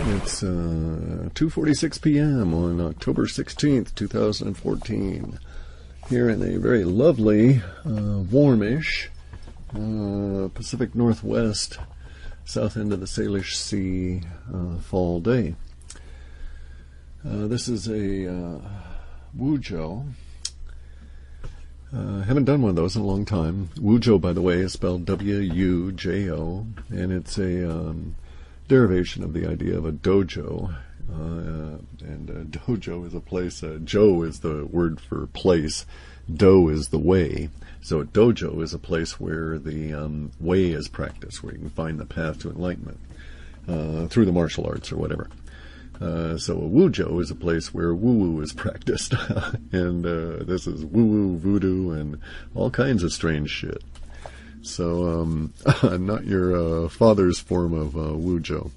It's 2:46 p.m. on October 16th, 2014, here in a very lovely, warmish Pacific Northwest, south end of the Salish Sea fall day. This is a Wuzhou. Haven't done one of those in a long time. Wuzhou, by the way, is spelled W-U-J-O, and it's a derivation of the idea of a dojo. And a dojo is a place. Jo is the word for place. Do is the way. So a dojo is a place where the way is practiced, where you can find the path to enlightenment through the martial arts or whatever. So a Wuzhou is a place where woo-woo is practiced. And this is woo-woo, voodoo, and all kinds of strange shit. So not your father's form of Wuzhou.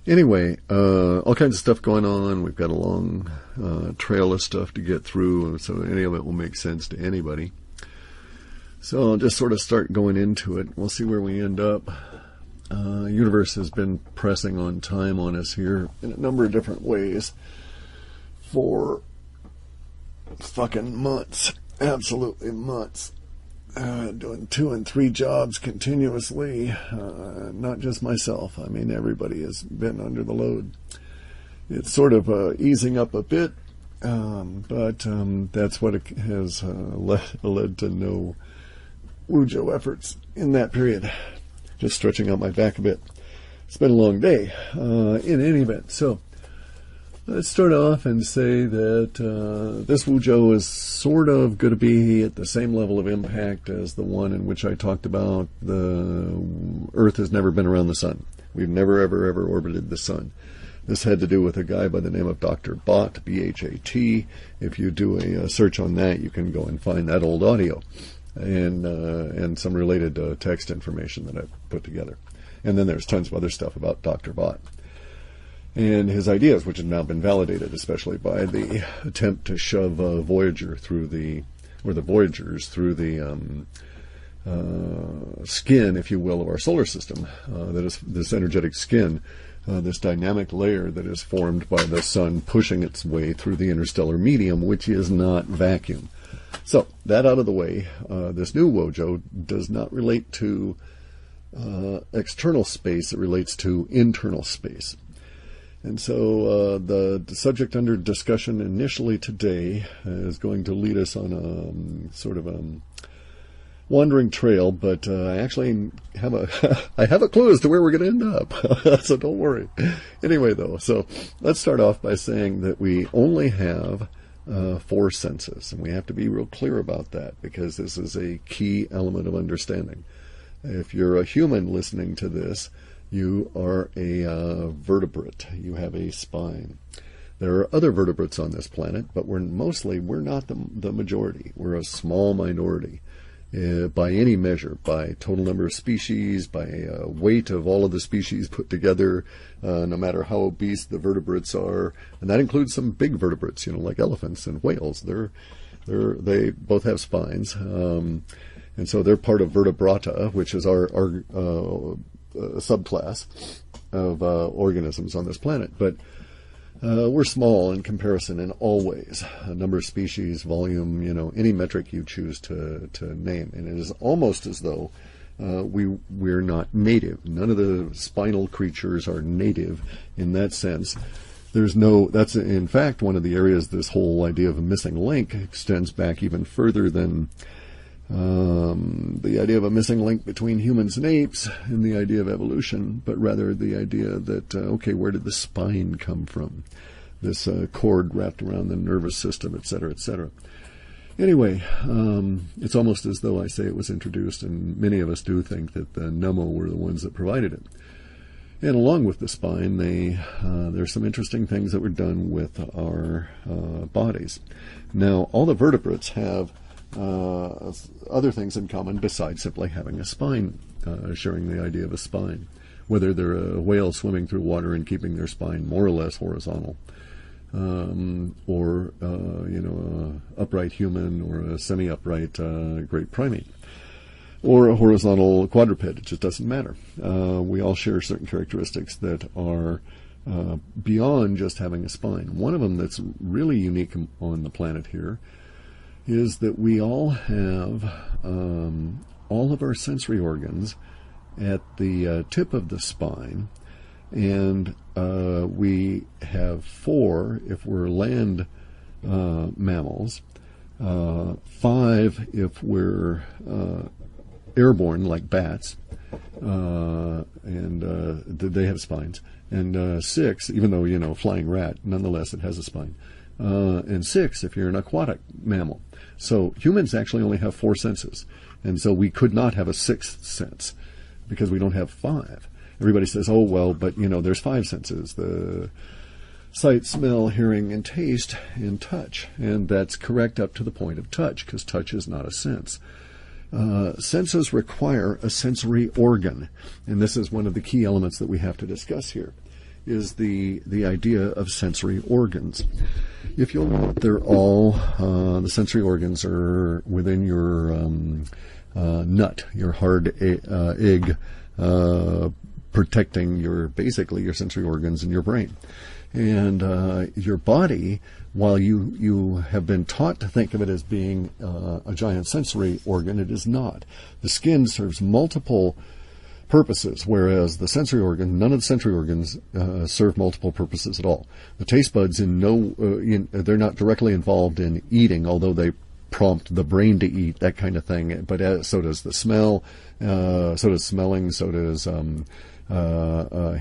Anyway, all kinds of stuff going on. We've got a long trail of stuff to get through, so any of it will make sense to anybody. So I'll just sort of start going into it. We'll see where we end up. Universe has been pressing on time on us here in a number of different ways for fucking months. Absolutely months. Doing 2 and 3 jobs continuously, not just myself. I mean, everybody has been under the load. It's sort of easing up a bit, but that's what it has led to no Wuzhou efforts in that period. Just stretching out my back a bit. It's been a long day, in any event. So let's start off and say that this Wuzhou is sort of going to be at the same level of impact as the one in which I talked about the Earth has never been around the sun. We've never, ever, ever orbited the sun. This had to do with a guy by the name of Dr. Bhat, B-H-A-T. If you do a search on that, you can go and find that old audio and some related text information that I've put together. And then there's tons of other stuff about Dr. Bhat and his ideas, which have now been validated, especially by the attempt to shove Voyagers through the skin, if you will, of our solar system. That is this energetic skin, this dynamic layer that is formed by the sun pushing its way through the interstellar medium, which is not vacuum. So, that out of the way, this new Wuzhou does not relate to external space, it relates to internal space. And so the subject under discussion initially today is going to lead us on a sort of a wandering trail, but I actually have I have a clue as to where we're going to end up, so don't worry. Anyway, though, so let's start off by saying that we only have 4 senses, and we have to be real clear about that because this is a key element of understanding. If you're a human listening to this, you are a vertebrate. You have a spine. There are other vertebrates on this planet, but we're not the majority. We're a small minority by any measure, by total number of species, by weight of all of the species put together, no matter how obese the vertebrates are. And that includes some big vertebrates, like elephants and whales. They both have spines. And so they're part of vertebrata, which is our subclass of organisms on this planet. But we're small in comparison in all ways. A number of species, volume, any metric you choose to name. And it is almost as though we're not native. None of the spinal creatures are native in that sense. That's in fact one of the areas this whole idea of a missing link extends back even further than the idea of a missing link between humans and apes and the idea of evolution, but rather the idea that, where did the spine come from? This cord wrapped around the nervous system, etc., etc. Anyway, it's almost as though I say it was introduced, and many of us do think that the Nemo were the ones that provided it. And along with the spine, there's some interesting things that were done with our bodies. Now, all the vertebrates have other things in common besides simply having a spine, sharing the idea of a spine. Whether they're a whale swimming through water and keeping their spine more or less horizontal, or a upright human or a semi-upright great primate, or a horizontal quadruped. It just doesn't matter. We all share certain characteristics that are beyond just having a spine. One of them that's really unique on the planet here is that we all have all of our sensory organs at the tip of the spine, and we have 4 if we're land mammals, 5 if we're airborne like bats, and they have spines, and 6, even though flying rat, nonetheless it has a spine, and 6 if you're an aquatic mammal. So humans actually only have 4 senses, and so we could not have a 6th sense because we don't have 5. Everybody says, oh well, but there's 5 senses: the sight, smell, hearing, and taste, and touch. And that's correct up to the point of touch, because touch is not a sense. Senses require a sensory organ, and this is one of the key elements that we have to discuss here, is the idea of sensory organs. If you'll note, they're all, the sensory organs are within your nut, your hard egg, protecting basically your sensory organs in your brain. And your body, while you have been taught to think of it as being a giant sensory organ, it is not. The skin serves multiple purposes, whereas the sensory organ, none of the sensory organs serve multiple purposes at all. The taste buds, they're not directly involved in eating, although they prompt the brain to eat, that kind of thing. But so does the smell, so does smelling, so does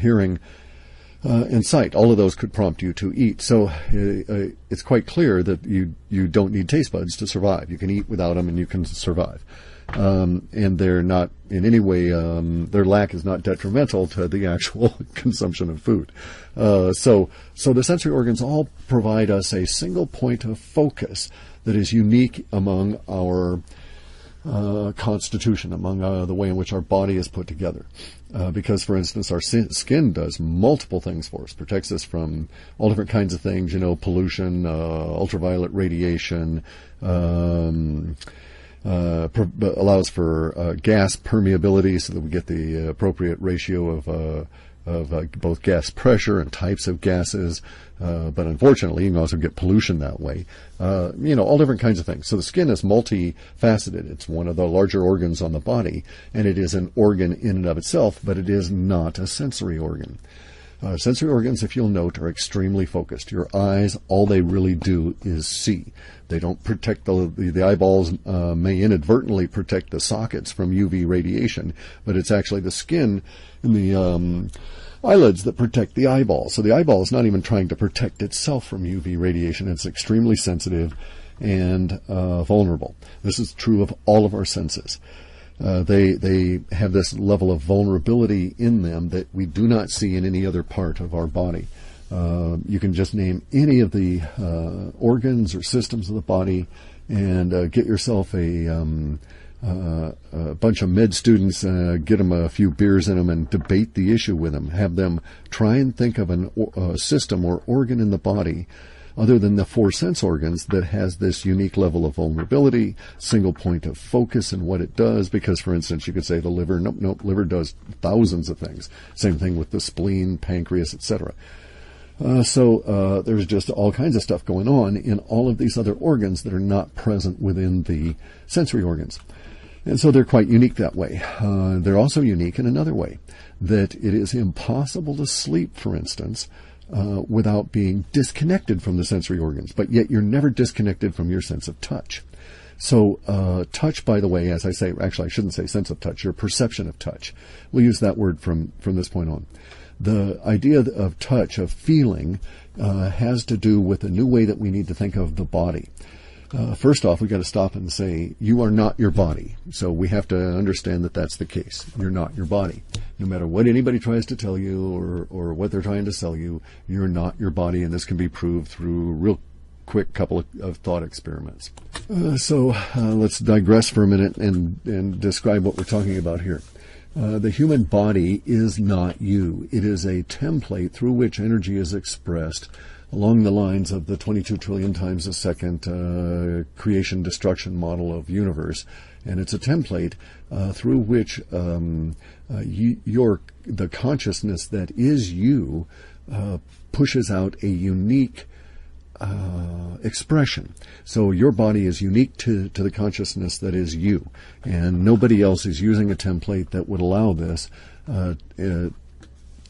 hearing. And sight, all of those could prompt you to eat. So it's quite clear that you don't need taste buds to survive. You can eat without them and you can survive. And they're not in any way, their lack is not detrimental to the actual consumption of food. So the sensory organs all provide us a single point of focus that is unique among our constitution, among the way in which our body is put together. Because, for instance, our skin does multiple things for us, protects us from all different kinds of things, pollution, ultraviolet radiation, allows for gas permeability so that we get the appropriate ratio of both gas pressure and types of gases. But unfortunately, you can also get pollution that way. All different kinds of things. So the skin is multifaceted. It's one of the larger organs on the body, and it is an organ in and of itself, but it is not a sensory organ. Sensory organs, if you'll note, are extremely focused. Your eyes, all they really do is see. They don't protect the eyeballs, may inadvertently protect the sockets from UV radiation, but it's actually the skin and the eyelids that protect the eyeball. So the eyeball is not even trying to protect itself from UV radiation. It's extremely sensitive and vulnerable. This is true of all of our senses. They have this level of vulnerability in them that we do not see in any other part of our body. You can just name any of the organs or systems of the body and get yourself a bunch of med students, get them a few beers in them and debate the issue with them. Have them try and think of a system or organ in the body other than the 4 sense organs that has this unique level of vulnerability, single point of focus in what it does. Because, for instance, you could say the liver, nope, liver does thousands of things. Same thing with the spleen, pancreas, etc. So there's just all kinds of stuff going on in all of these other organs that are not present within the sensory organs. And so they're quite unique that way. They're also unique in another way, that it is impossible to sleep, for instance, without being disconnected from the sensory organs, but yet you're never disconnected from your sense of touch. So touch, by the way, as I say, actually I shouldn't say sense of touch, your perception of touch. We'll use that word from this point on. The idea of touch, of feeling, has to do with a new way that we need to think of the body. First off, we've got to stop and say, you are not your body. So we have to understand that that's the case. You're not your body. No matter what anybody tries to tell you or what they're trying to sell you, you're not your body, and this can be proved through real quick couple of thought experiments. So let's digress for a minute and describe what we're talking about here. The human body is not you. It is a template through which energy is expressed along the lines of the 22 trillion times a second creation-destruction model of universe. And it's a template through which the consciousness that is you pushes out a unique expression. So your body is unique to the consciousness that is you, and nobody else is using a template that would allow this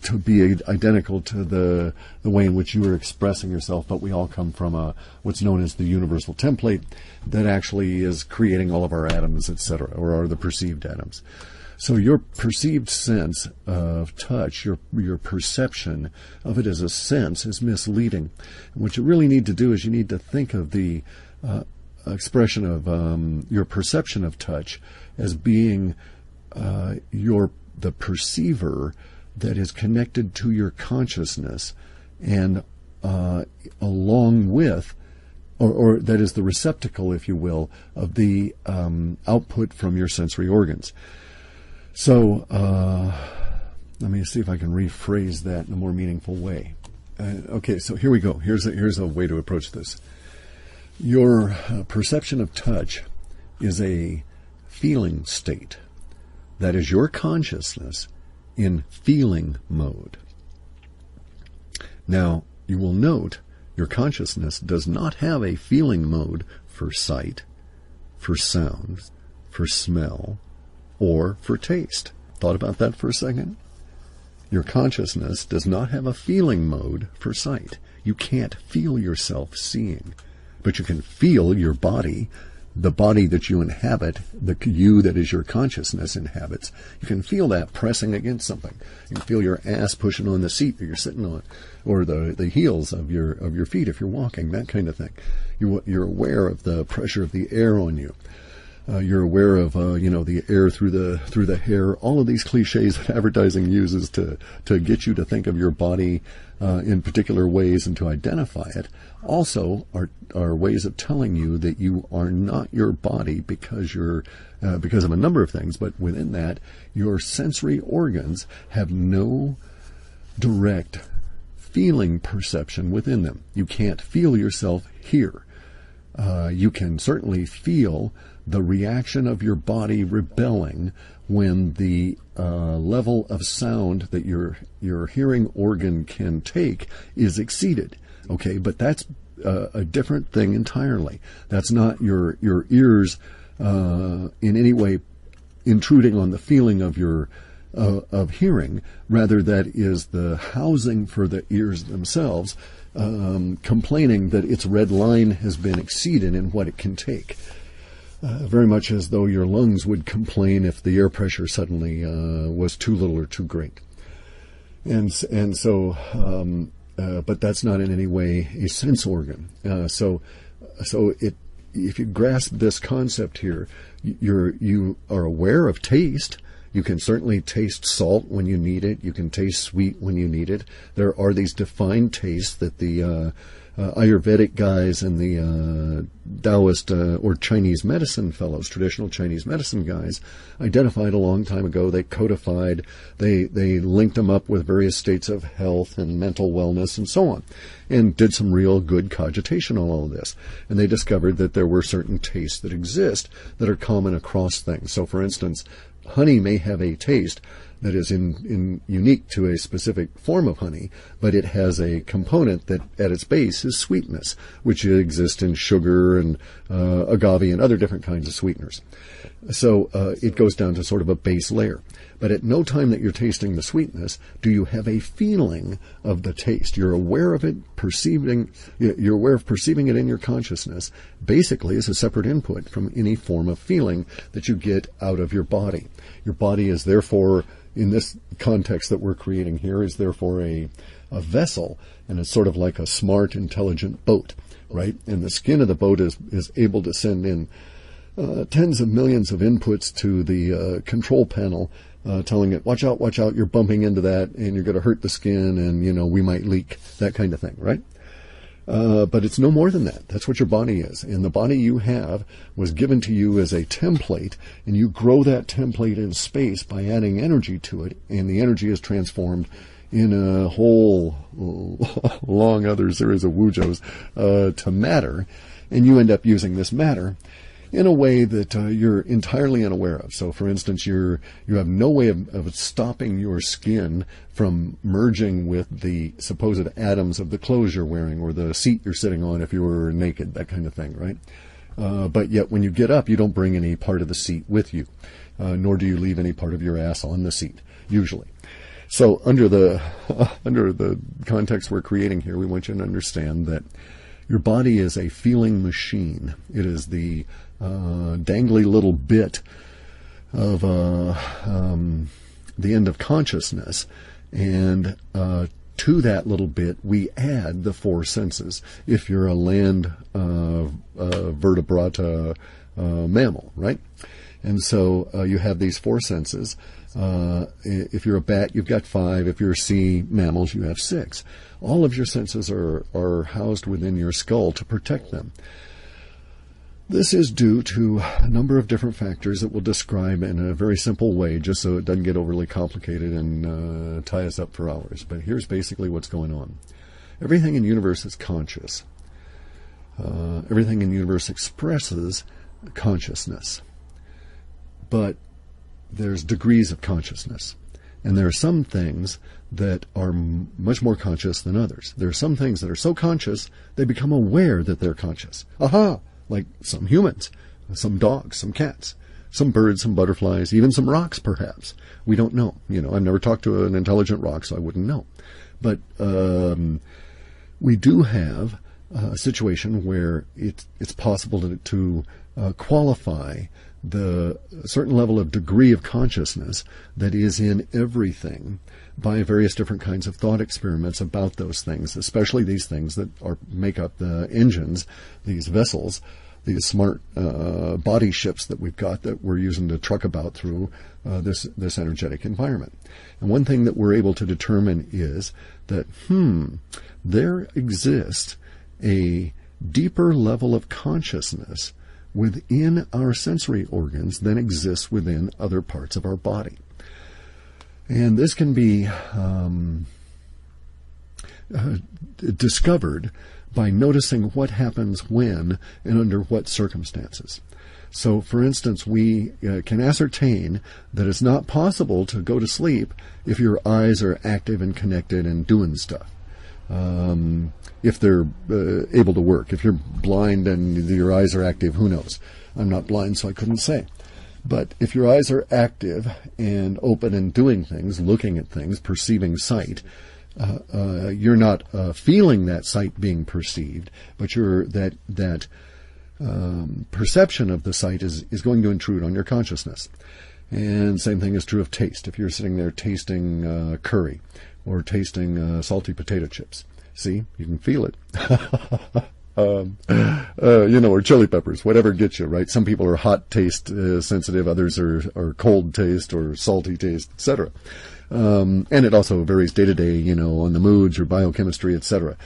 to be identical to the way in which you are expressing yourself. But we all come from what's known as the universal template that actually is creating all of our atoms, etc., or are the perceived atoms. So your perceived sense of touch, your perception of it as a sense, is misleading. And what you really need to do is you need to think of the expression of your perception of touch as being the perceiver that is connected to your consciousness, and along with, or that is the receptacle, if you will, of the output from your sensory organs. So let me see if I can rephrase that in a more meaningful way. Okay, so here we go. Here's a way to approach this. Your perception of touch is a feeling state. That is your consciousness in feeling mode. Now, you will note your consciousness does not have a feeling mode for sight, for sound, for smell, or for taste. Thought about that for a second? Your consciousness does not have a feeling mode for sight. You can't feel yourself seeing, but you can feel your body, the body that you inhabit, the you that is your consciousness inhabits. You can feel that pressing against something. You can feel your ass pushing on the seat that you're sitting on, or the heels of your feet if you're walking, that kind of thing. You're aware of the pressure of the air on you. You're aware of the air through the hair. All of these cliches that advertising uses to get you to think of your body in particular ways and to identify it, also are ways of telling you that you are not your body because of a number of things. But within that, your sensory organs have no direct feeling perception within them. You can't feel yourself here. You can certainly feel the reaction of your body rebelling when the level of sound that your hearing organ can take is exceeded. Okay, but that's a different thing entirely. That's not your ears in any way intruding on the feeling of your of hearing. Rather, that is the housing for the ears themselves complaining that its red line has been exceeded in what it can take. Very much as though your lungs would complain if the air pressure suddenly was too little or too great. And so, but that's not in any way a sense organ. So if you grasp this concept here, you are aware of taste. You can certainly taste salt when you need it. You can taste sweet when you need it. There are these defined tastes that the Ayurvedic guys and the Taoist or Chinese medicine fellows, traditional Chinese medicine guys, identified a long time ago. They codified, they linked them up with various states of health and mental wellness and so on, and did some real good cogitation on all of this. And they discovered that there were certain tastes that exist that are common across things. So, for instance, honey may have a taste that is unique to a specific form of honey, but it has a component that at its base is sweetness, which exists in sugar and agave and other different kinds of sweeteners. So it goes down to sort of a base layer. But at no time that you're tasting the sweetness do you have a feeling of the taste. You're aware of it, you're aware of perceiving it in your consciousness, basically as a separate input from any form of feeling that you get out of your body. Your body is therefore, in this context that we're creating here, is therefore a vessel, and it's sort of like a smart, intelligent boat, right? And the skin of the boat is able to send in tens of millions of inputs to the control panel, telling it, watch out, you're bumping into that, and you're going to hurt the skin, and, we might leak, that kind of thing, right? But it's no more than that. That's what your body is. And the body you have was given to you as a template, and you grow that template in space by adding energy to it, and the energy is transformed in a whole long other series of wujos to matter, and you end up using this matter in a way that you're entirely unaware of. So, for instance, you have no way of stopping your skin from merging with the supposed atoms of the clothes you're wearing or the seat you're sitting on if you were naked, that kind of thing, right? But yet when you get up, you don't bring any part of the seat with you, nor do you leave any part of your ass on the seat, usually. So under the context we're creating here, we want you to understand that your body is a feeling machine. It is the dangly little bit of the end of consciousness, and to that little bit we add the four senses. If you're a land vertebrate mammal, right? And so you have these four senses. If you're a bat, you've got 5. If you're sea mammals, you have 6. All of your senses are housed within your skull to protect them. This is due to a number of different factors that we'll describe in a very simple way, just so it doesn't get overly complicated and tie us up for hours. But here's basically what's going on. Everything in the universe is conscious. Everything in the universe expresses consciousness. But there's degrees of consciousness. And there are some things that are much more conscious than others. There are some things that are so conscious, they become aware that they're conscious. Aha! Like some humans, some dogs, some cats, some birds, some butterflies, even some rocks, perhaps. We don't know. I've never talked to an intelligent rock, so I wouldn't know. But we do have a situation where it's possible to qualify the certain level of degree of consciousness that is in everything by various different kinds of thought experiments about those things, especially these things that make up the engines, these vessels, these smart body ships that we've got that we're using to truck about through this energetic environment. And one thing that we're able to determine is that, there exists a deeper level of consciousness within our sensory organs than exists within other parts of our body. And this can be discovered by noticing what happens when and under what circumstances. So, for instance, we can ascertain that it's not possible to go to sleep if your eyes are active and connected and doing stuff. If they're able to work. If you're blind and your eyes are active, who knows? I'm not blind, so I couldn't say. But if your eyes are active and open and doing things, looking at things, perceiving sight, you're not feeling that sight being perceived, but that perception of the sight is going to intrude on your consciousness. And same thing is true of taste. If you're sitting there tasting curry or tasting salty potato chips, see, you can feel it. Or chili peppers, whatever gets you, right? Some people are hot taste sensitive, others are cold taste or salty taste, etc. And it also varies day to day, on the moods, your biochemistry, etc.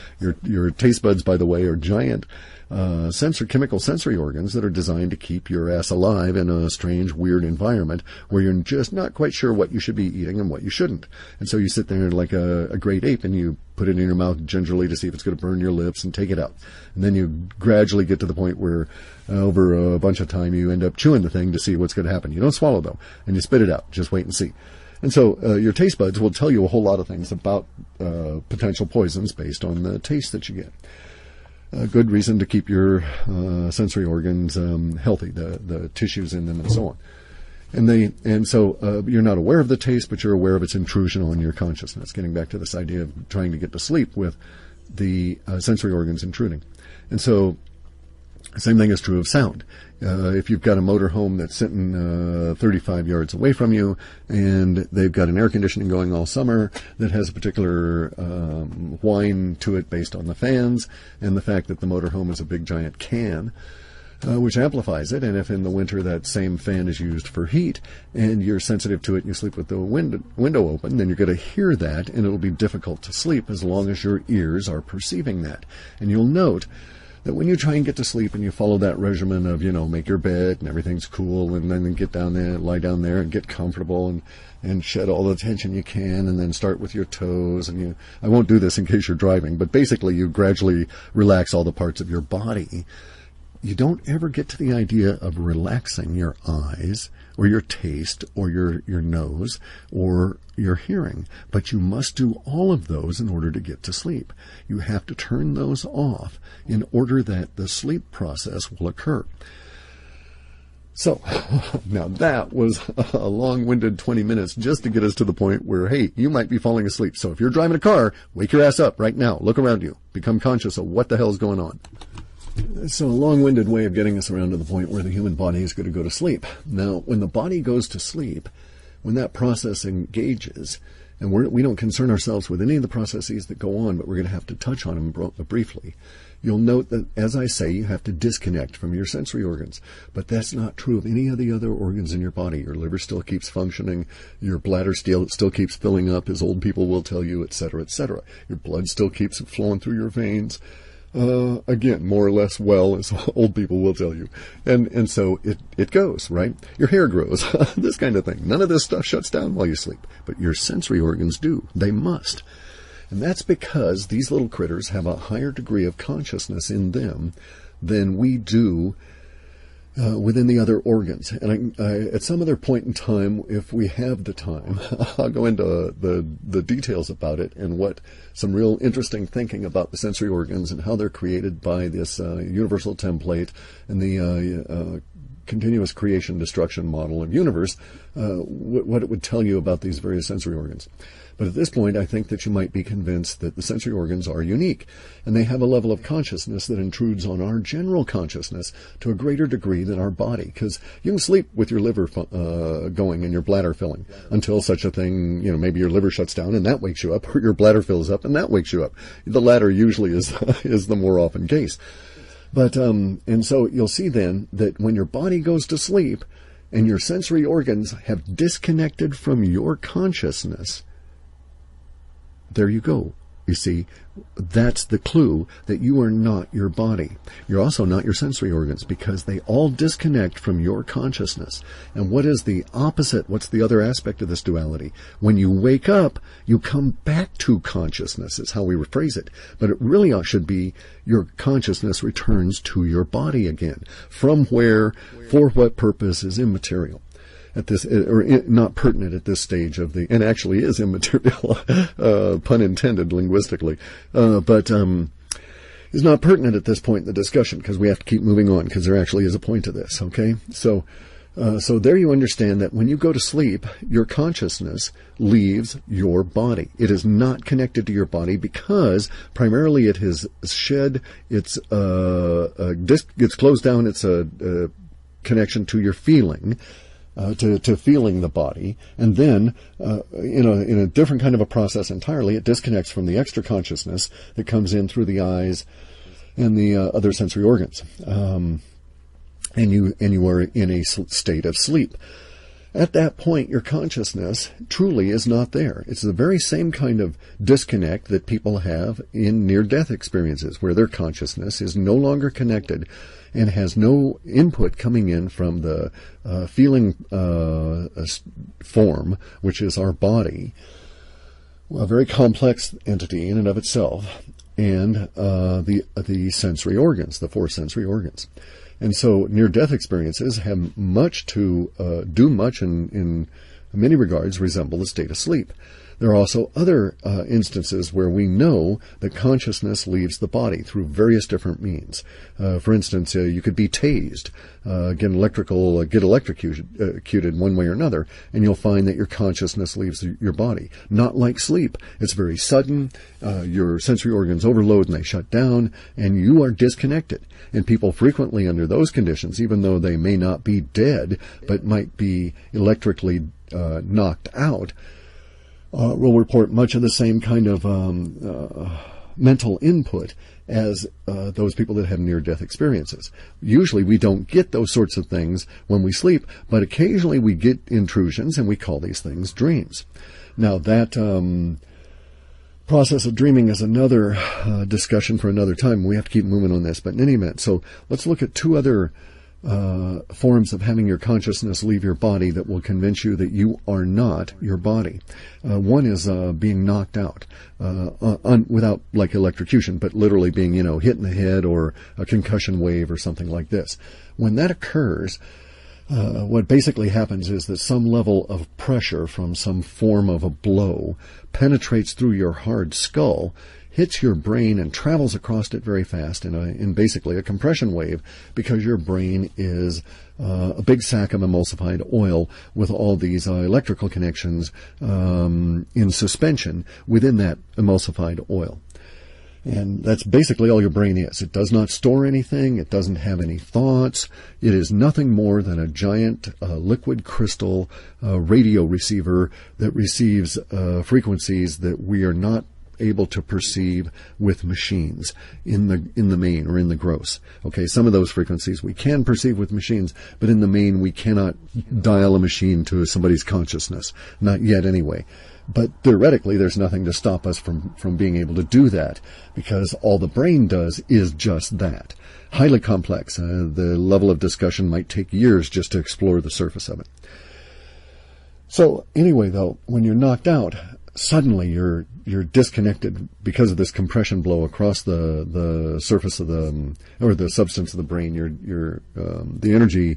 Your taste buds, by the way, are giant chemical sensory organs that are designed to keep your ass alive in a strange, weird environment where you're just not quite sure what you should be eating and what you shouldn't. And so you sit there like a great ape and you put it in your mouth gingerly to see if it's going to burn your lips and take it out. And then you gradually get to the point where over a bunch of time you end up chewing the thing to see what's going to happen. You don't swallow though, and you spit it out. Just wait and see. And so your taste buds will tell you a whole lot of things about potential poisons based on the taste that you get. A good reason to keep your sensory organs healthy, the tissues in them and so on. And so you're not aware of the taste, but you're aware of its intrusion on your consciousness, getting back to this idea of trying to get to sleep with the sensory organs intruding. And so same thing is true of sound. If you've got a motorhome that's sitting 35 yards away from you and they've got an air conditioning going all summer that has a particular whine to it based on the fans and the fact that the motorhome is a big giant can, which amplifies it, and if in the winter that same fan is used for heat and you're sensitive to it and you sleep with the window open, then you're going to hear that and it'll be difficult to sleep as long as your ears are perceiving that. And you'll note that when you try and get to sleep and you follow that regimen of, make your bed and everything's cool and then get down there, lie down there and get comfortable and shed all the tension you can and then start with your toes and I won't do this in case you're driving, but basically you gradually relax all the parts of your body. you don't ever get to the idea of relaxing your eyes or your taste or your nose or your hearing. But you must do all of those in order to get to sleep. You have to turn those off in order that the sleep process will occur. So, now that was a long-winded 20 minutes just to get us to the point where, hey, you might be falling asleep. So if you're driving a car, wake your ass up right now. Look around you. Become conscious of what the hell is going on. So a long-winded way of getting us around to the point where the human body is going to go to sleep. Now, when the body goes to sleep, when that process engages, and we don't concern ourselves with any of the processes that go on, but we're going to have to touch on them briefly. You'll note that, as I say, you have to disconnect from your sensory organs. But that's not true of any of the other organs in your body. Your liver still keeps functioning. Your bladder still keeps filling up, as old people will tell you, etc., etc. Your blood still keeps flowing through your veins. Again, more or less well, as old people will tell you. And so it goes, right? Your hair grows, this kind of thing. None of this stuff shuts down while you sleep. But your sensory organs do. They must. And that's because these little critters have a higher degree of consciousness in them than we do within the other organs. And at some other point in time, if we have the time, I'll go into the details about it and what some real interesting thinking about the sensory organs and how they're created by this universal template and the continuous creation destruction model of universe, what it would tell you about these various sensory organs. But at this point, I think that you might be convinced that the sensory organs are unique, and they have a level of consciousness that intrudes on our general consciousness to a greater degree than our body. Because you can sleep with your liver going and your bladder filling until such a thing, maybe your liver shuts down and that wakes you up, or your bladder fills up and that wakes you up. The latter usually is the more often case. But and so you'll see then that when your body goes to sleep and your sensory organs have disconnected from your consciousness, there you go. You see, that's the clue that you are not your body. You're also not your sensory organs, because they all disconnect from your consciousness. And what is the opposite? What's the other aspect of this duality? When you wake up, you come back to consciousness, is how we rephrase it. But it really should be your consciousness returns to your body again, from where, for what purpose, is immaterial. At this, or not pertinent at this stage of and actually is immaterial, pun intended linguistically, but is not pertinent at this point in the discussion, because we have to keep moving on, because there actually is a point to this, okay? So there you understand that when you go to sleep, your consciousness leaves your body. It is not connected to your body because primarily it has shed its, it's closed down its connection to your feeling, to feeling the body, and then in a different kind of a process entirely, it disconnects from the extra consciousness that comes in through the eyes and the other sensory organs, and you are in a state of sleep. At that point, your consciousness truly is not there. It's the very same kind of disconnect that people have in near-death experiences, where their consciousness is no longer connected and has no input coming in from the feeling form, which is our body, a very complex entity in and of itself, and the sensory organs, the four sensory organs. And so near-death experiences have much to do much in many regards resemble the state of sleep. There are also other instances where we know that consciousness leaves the body through various different means. For instance, you could be tased, get electrocuted one way or another, and you'll find that your consciousness leaves your body. Not like sleep. It's very sudden. Your sensory organs overload and they shut down, and you are disconnected. And people frequently under those conditions, even though they may not be dead, but might be electrically knocked out, will report much of the same kind of mental input as those people that have near-death experiences. Usually we don't get those sorts of things when we sleep, but occasionally we get intrusions, and we call these things dreams. Now that process of dreaming is another discussion for another time. We have to keep moving on this, but in any event, so let's look at two other forms of having your consciousness leave your body that will convince you that you are not your body. One is being knocked out without like electrocution, but literally being, hit in the head or a concussion wave or something like this. When that occurs, what basically happens is that some level of pressure from some form of a blow penetrates through your hard skull, hits your brain and travels across it very fast in basically a compression wave, because your brain is a big sack of emulsified oil with all these electrical connections in suspension within that emulsified oil. And that's basically all your brain is. It does not store anything. It doesn't have any thoughts. It is nothing more than a giant liquid crystal radio receiver that receives frequencies that we are not able to perceive with machines in the main or in the gross. Okay, some of those frequencies we can perceive with machines, but in the main we cannot dial a machine to somebody's consciousness. Not yet anyway. But theoretically, there's nothing to stop us from being able to do that, because all the brain does is just that. Highly complex. The level of discussion might take years just to explore the surface of it. So anyway, though, when you're knocked out, suddenly you're disconnected because of this compression blow across the surface of the substance of the brain. The energy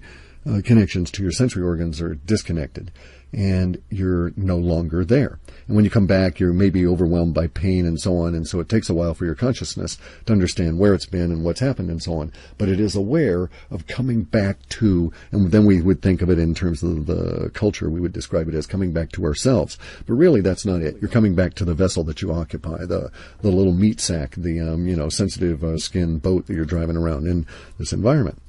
connections to your sensory organs are disconnected, and you're no longer there. And when you come back, you're maybe overwhelmed by pain and so on, and so it takes a while for your consciousness to understand where it's been and what's happened and so on. But it is aware of coming back to, and then we would think of it in terms of the culture, we would describe it as coming back to ourselves. But really, that's not it. You're coming back to the vessel that you occupy, the little meat sack, the sensitive skin boat that you're driving around in this environment,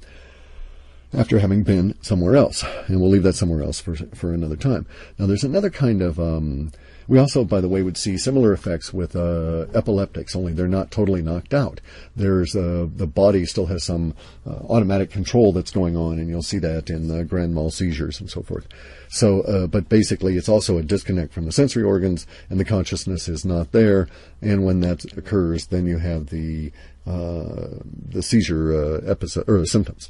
after having been somewhere else. And we'll leave that somewhere else for another time. Now, there's another kind of, we also, by the way, would see similar effects with epileptics, only they're not totally knocked out. There's, the body still has some automatic control that's going on, and you'll see that in grand mal seizures and so forth. So, but basically, it's also a disconnect from the sensory organs, and the consciousness is not there. And when that occurs, then you have the seizure episode or symptoms.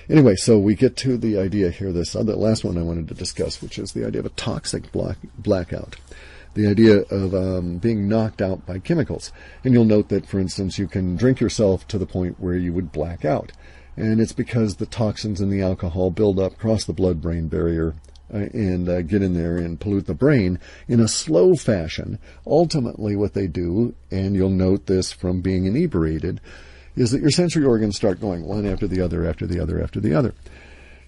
Anyway, so we get to the idea here, the last one I wanted to discuss, which is the idea of a toxic blackout. The idea of being knocked out by chemicals. And you'll note that, for instance, you can drink yourself to the point where you would black out. And it's because the toxins in the alcohol build up, cross the blood-brain barrier, and get in there and pollute the brain in a slow fashion. Ultimately, what they do, and you'll note this from being inebriated, is that your sensory organs start going one after the other, after the other, after the other.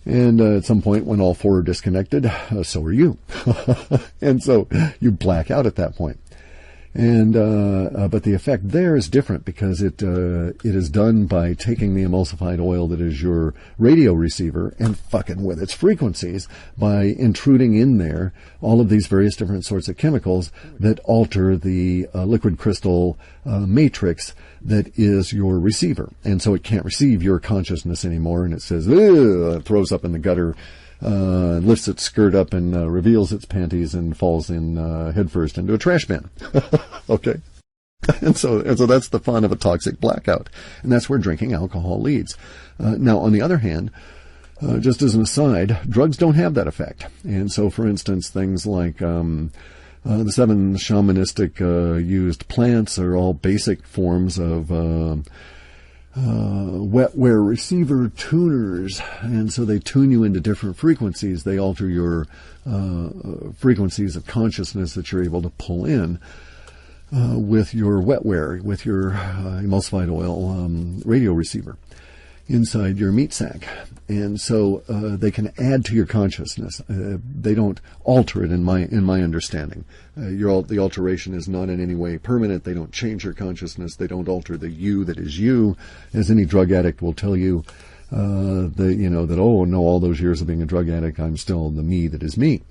And at some point, when all four are disconnected, so are you. And so you black out at that point. And but the effect there is different, because it is done by taking the emulsified oil that is your radio receiver and fucking with its frequencies by intruding in there all of these various different sorts of chemicals that alter the liquid crystal matrix that is your receiver. And so it can't receive your consciousness anymore, and it says, ugh, throws up in the gutter, lifts its skirt up and reveals its panties and falls in headfirst into a trash bin. Okay? And so that's the fun of a toxic blackout. And that's where drinking alcohol leads. Now, on the other hand, just as an aside, drugs don't have that effect. And so, for instance, things like the 7 shamanistic used plants are all basic forms of wetware receiver tuners, and so they tune you into different frequencies. They alter your frequencies of consciousness that you're able to pull in with your wetware, with your emulsified oil radio receiver inside your meat sack. And so they can add to your consciousness. They don't alter it, in my understanding. The alteration is not in any way permanent. They don't change your consciousness. They don't alter the you that is you, as any drug addict will tell you. That, oh no, all those years of being a drug addict, I'm still the me that is me.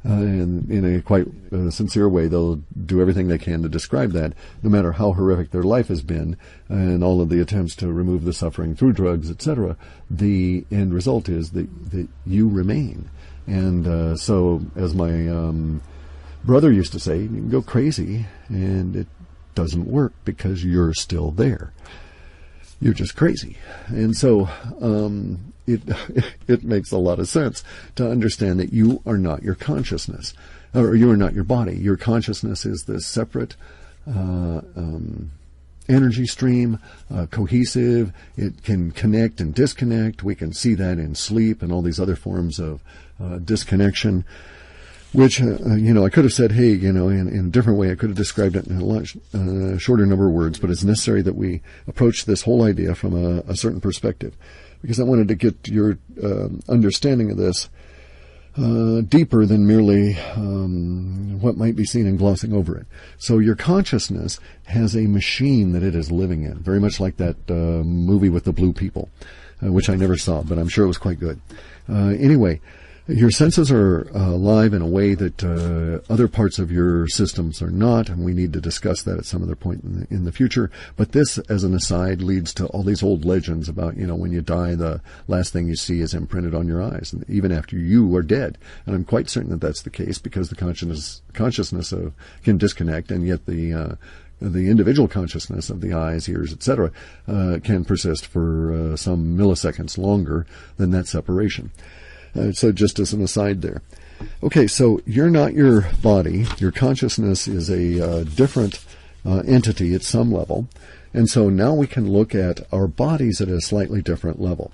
And in a quite sincere way, they'll do everything they can to describe that, no matter how horrific their life has been, and all of the attempts to remove the suffering through drugs, etc. The end result is that you remain. And so, as my brother used to say, you can go crazy, and it doesn't work because you're still there. You're just crazy. And so it makes a lot of sense to understand that you are not your consciousness, or you are not your body. Your consciousness is this separate energy stream, cohesive. It can connect and disconnect. We can see that in sleep and all these other forms of disconnection, which, I could have said, hey, in a different way. I could have described it in a lot shorter number of words, but it's necessary that we approach this whole idea from a certain perspective, because I wanted to get your understanding of this deeper than merely what might be seen in glossing over it. So your consciousness has a machine that it is living in, very much like that movie with the blue people, which I never saw, but I'm sure it was quite good. Anyway, your senses are alive in a way that other parts of your systems are not, and we need to discuss that at some other point in the future. But this, as an aside, leads to all these old legends about, when you die, the last thing you see is imprinted on your eyes, and even after you are dead. And I'm quite certain that that's the case, because the consciousness can disconnect, and yet the individual consciousness of the eyes, ears, etc., can persist for some milliseconds longer than that separation. So just as an aside there. Okay, so you're not your body. Your consciousness is a different entity at some level. And so now we can look at our bodies at a slightly different level.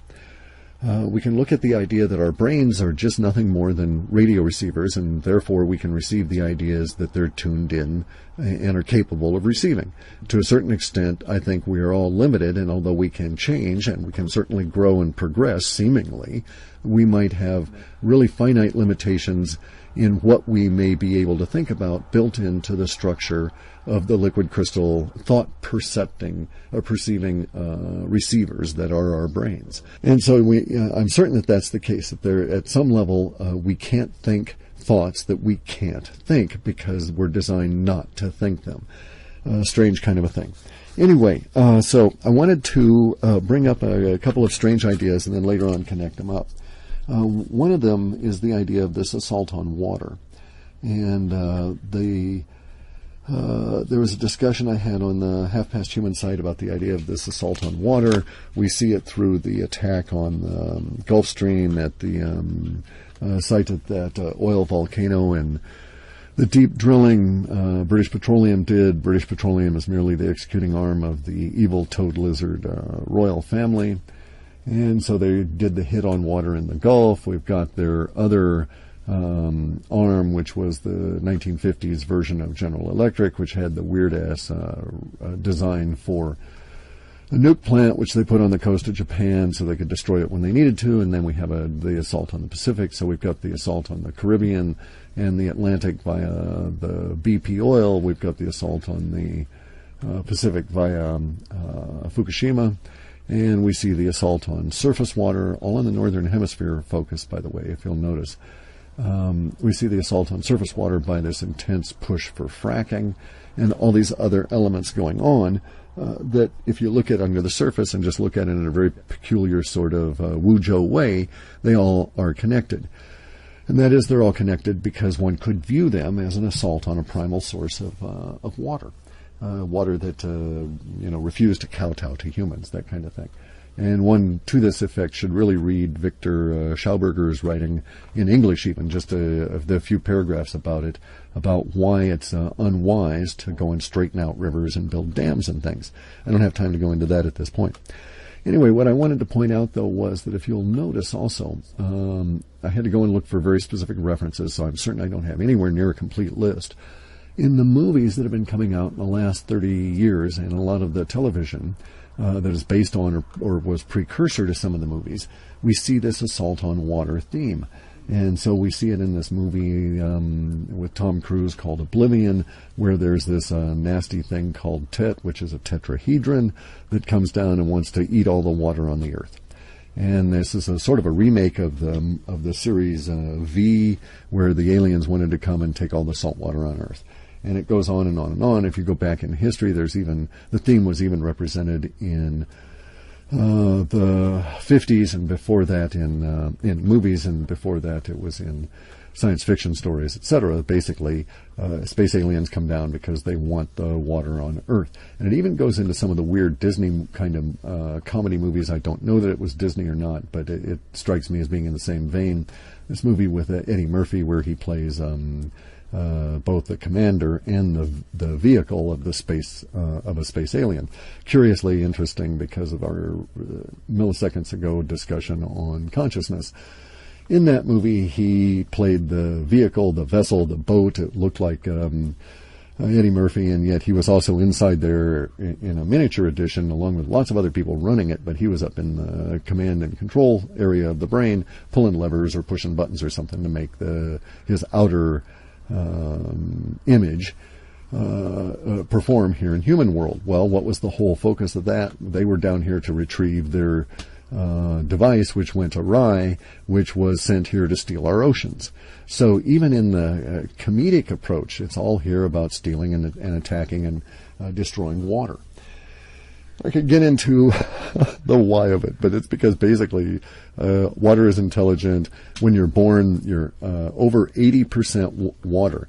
We can look at the idea that our brains are just nothing more than radio receivers, and therefore we can receive the ideas that they're tuned in and are capable of receiving. To a certain extent, I think we are all limited, and although we can change and we can certainly grow and progress, seemingly, we might have really finite limitations in what we may be able to think about built into the structure of the liquid crystal perceiving receivers that are our brains. And so I'm certain that that's the case, that there, at some level, we can't think thoughts that we can't think because we're designed not to think them. Strange kind of a thing. Anyway, so I wanted to bring up a couple of strange ideas and then later on connect them up. One of them is the idea of this assault on water. And there was a discussion I had on the Half Past Human site about the idea of this assault on water. We see it through the attack on the Gulf Stream at the site of that oil volcano, and the deep drilling British Petroleum did. British Petroleum is merely the executing arm of the evil toad lizard royal family. And so they did the hit on water in the Gulf. We've got their other arm, which was the 1950s version of General Electric, which had the weird-ass design for a nuke plant, which they put on the coast of Japan so they could destroy it when they needed to. And then we have the assault on the Pacific. So we've got the assault on the Caribbean and the Atlantic via the BP oil. We've got the assault on the Pacific via Fukushima. And we see the assault on surface water, all in the northern hemisphere focused, by the way, if you'll notice. We see the assault on surface water by this intense push for fracking and all these other elements going on that if you look at under the surface and just look at it in a very peculiar sort of Wuzhou way, they all are connected. And that is, they're all connected because one could view them as an assault on a primal source of water. Water that, refused to kowtow to humans, that kind of thing. And one, to this effect, should really read Victor Schauberger's writing in English even, just the few paragraphs about it, about why it's unwise to go and straighten out rivers and build dams and things. I don't have time to go into that at this point. Anyway, what I wanted to point out, though, was that if you'll notice also, I had to go and look for very specific references, so I'm certain I don't have anywhere near a complete list. In the movies that have been coming out in the last 30 years, and a lot of the television that is based on or was precursor to some of the movies, we see this assault on water theme. And so we see it in this movie with Tom Cruise called Oblivion, where there's this nasty thing called Tet, which is a tetrahedron that comes down and wants to eat all the water on the earth. And this is a sort of a remake of the series V, where the aliens wanted to come and take all the salt water on Earth. And it goes on and on and on. If you go back in history, the theme was even represented in the 50s, and before that in movies, and before that it was in science fiction stories, etc. Basically, space aliens come down because they want the water on Earth. And it even goes into some of the weird Disney kind of comedy movies. I don't know that it was Disney or not, but it strikes me as being in the same vein. This movie with Eddie Murphy, where he plays both the commander and the vehicle of a space alien. Curiously interesting because of our milliseconds ago discussion on consciousness. In that movie, he played the vehicle, the vessel, the boat. It looked like Eddie Murphy, and yet he was also inside there in a miniature edition along with lots of other people running it, but he was up in the command and control area of the brain, pulling levers or pushing buttons or something to make his outer image perform here in human world. Well, what was the whole focus of that? They were down here to retrieve their device, which went awry, which was sent here to steal our oceans. So even in the comedic approach, it's all here about stealing and attacking and destroying water. I could get into the why of it, but it's because basically water is intelligent. When you're born, you're over 80% water.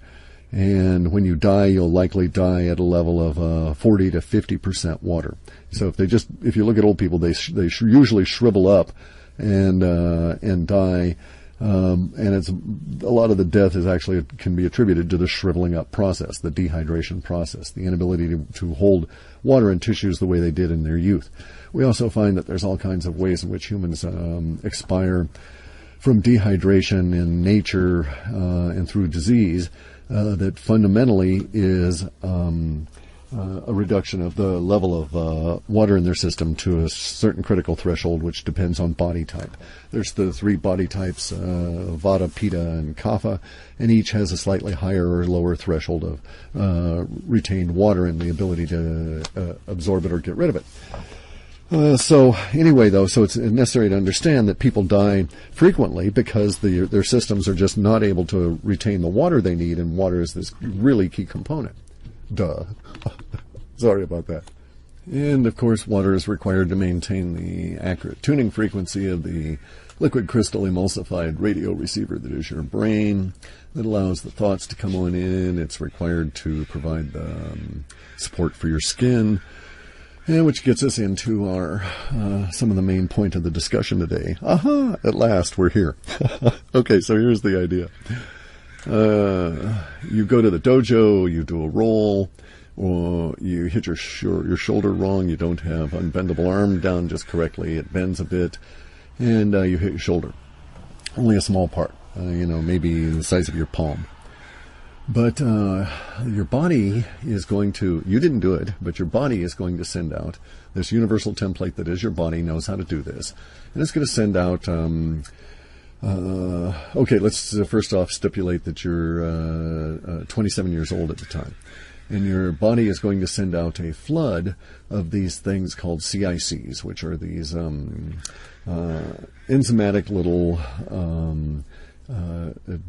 And when you die, you'll likely die at a level of 40 to 50% water. So if you look at old people, they usually shrivel up and die. And a lot of the death can be attributed to the shriveling up process, the dehydration process, the inability to hold water in tissues the way they did in their youth. We also find that there's all kinds of ways in which humans expire from dehydration in nature and through disease. That fundamentally is a reduction of the level of water in their system to a certain critical threshold, which depends on body type. There's the 3 body types, Vata, Pitta, and Kapha, and each has a slightly higher or lower threshold of retained water and the ability to absorb it or get rid of it. So it's necessary to understand that people die frequently because their systems are just not able to retain the water they need, and water is this really key component. Duh. Sorry about that. And, of course, water is required to maintain the accurate tuning frequency of the liquid crystal emulsified radio receiver that is your brain, that allows the thoughts to come on in. It's required to provide the support for your skin. And which gets us into our some of the main point of the discussion today. Aha! At last, we're here. Okay, so here's the idea. You go to the dojo, you do a roll, or you hit your shoulder wrong, you don't have unbendable arm down just correctly, it bends a bit, and you hit your shoulder. Only a small part, maybe the size of your palm. But your body is going to, you didn't do it, but your body is going to send out this universal template that is your body, knows how to do this. And it's going to send out, okay, let's first off stipulate that you're 27 years old at the time. And your body is going to send out a flood of these things called CICs, which are these enzymatic little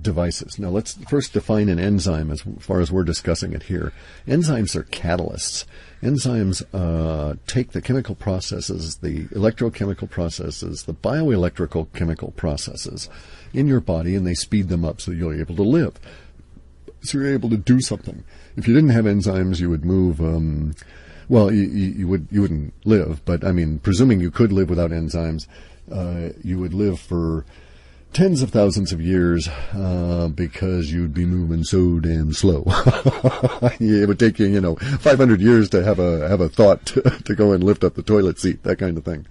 devices. Now let's first define an enzyme as far as we're discussing it here. Enzymes are catalysts. Enzymes take the chemical processes, the electrochemical processes, the bioelectrical chemical processes in your body, and they speed them up so you're able to live. So you're able to do something. If you didn't have enzymes, you would move. You wouldn't live. But I mean, presuming you could live without enzymes, you would live for tens of thousands of years because you'd be moving so damn slow. It would take you, 500 years to have a thought to go and lift up the toilet seat, that kind of thing.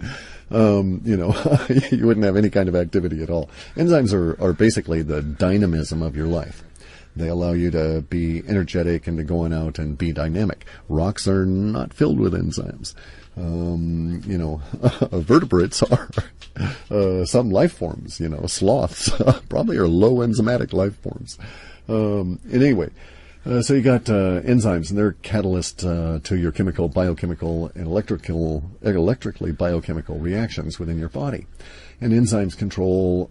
You wouldn't have any kind of activity at all. Enzymes are basically the dynamism of your life. They allow you to be energetic and to go on out and be dynamic. Rocks are not filled with enzymes. Vertebrates are some life forms, sloths probably are low enzymatic life forms. Anyway, so you got enzymes, and they're catalysts to your chemical, biochemical, and electrically biochemical reactions within your body. And enzymes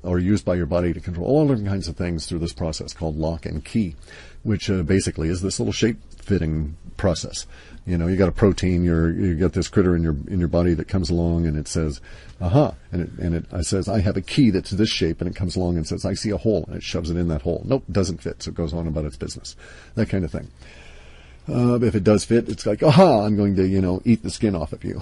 are used by your body to control all different kinds of things through this process called lock and key. which basically is this little shape fitting process. You know, you got a protein, you got this critter in your body that comes along and it says, aha, and it says, I have a key that's this shape, and it comes along and says, I see a hole, and it shoves it in that hole. Nope, doesn't fit, so it goes on about its business. That kind of thing. If it does fit, it's like, aha, I'm going to, you know, eat the skin off of you.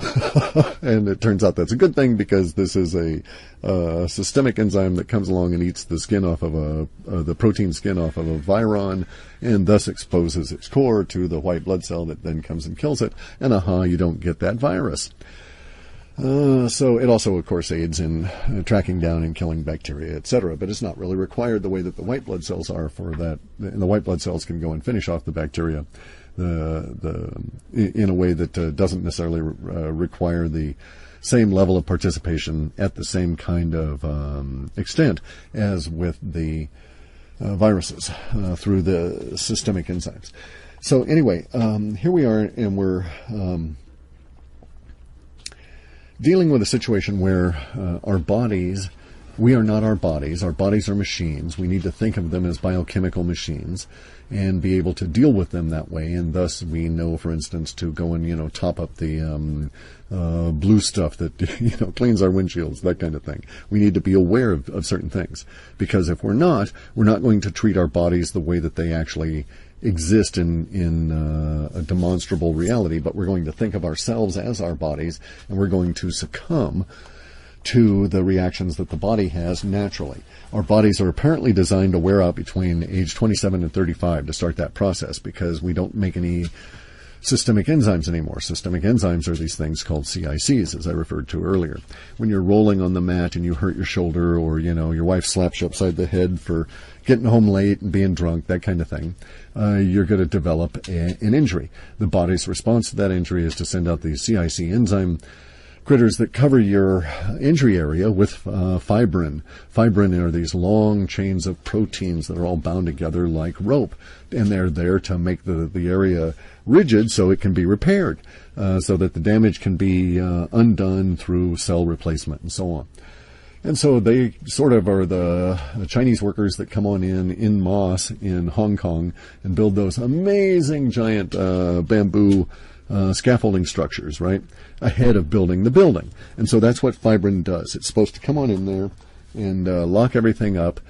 And it turns out that's a good thing, because this is a systemic enzyme that comes along and eats the skin off of the protein skin off of a viron, and thus exposes its core to the white blood cell that then comes and kills it. And aha, you don't get that virus. So it also, of course, aids in tracking down and killing bacteria, etc. But it's not really required the way that the white blood cells are for that. And the white blood cells can go and finish off the bacteria in a way that doesn't necessarily require the same level of participation at the same kind of extent as with the viruses through the systemic enzymes. So anyway, here we are, and we're dealing with a situation where our bodies, we are not our bodies. Our bodies are machines. We need to think of them as biochemical machines and be able to deal with them that way. And thus we know, for instance, to go and, you know, top up the blue stuff that, you know, cleans our windshields, that kind of thing. We need to be aware of certain things, because if we're not going to treat our bodies the way that they actually exist in a demonstrable reality, but we're going to think of ourselves as our bodies, and we're going to succumb to the reactions that the body has naturally. Our bodies are apparently designed to wear out between age 27 and 35 to start that process, because we don't make any systemic enzymes anymore. Systemic enzymes are these things called CICs, as I referred to earlier. When you're rolling on the mat and you hurt your shoulder, or, you know, your wife slaps you upside the head for getting home late and being drunk, that kind of thing, you're going to develop an injury. The body's response to that injury is to send out these CIC enzyme critters that cover your injury area with fibrin. Fibrin are these long chains of proteins that are all bound together like rope, and they're there to make the area rigid so it can be repaired, so that the damage can be undone through cell replacement and so on. And so they sort of are the Chinese workers that come on in masse in Hong Kong and build those amazing giant bamboo scaffolding structures, right, ahead of building the building. And so that's what fibrin does. It's supposed to come on in there and lock everything up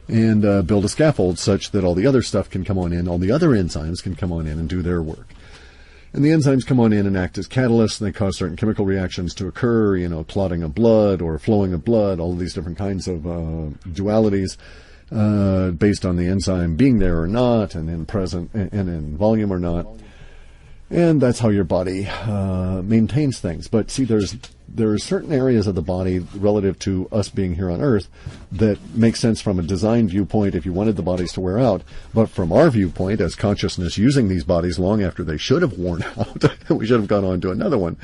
and build a scaffold such that all the other stuff can come on in, all the other enzymes can come on in and do their work. And the enzymes come on in and act as catalysts, and they cause certain chemical reactions to occur, you know, clotting of blood or flowing of blood, all of these different kinds of dualities based on the enzyme being there or not, and in present and in volume or not. And that's how your body maintains things. But see, there are certain areas of the body relative to us being here on Earth that make sense from a design viewpoint if you wanted the bodies to wear out. But from our viewpoint, as consciousness using these bodies long after they should have worn out, we should have gone on to another one.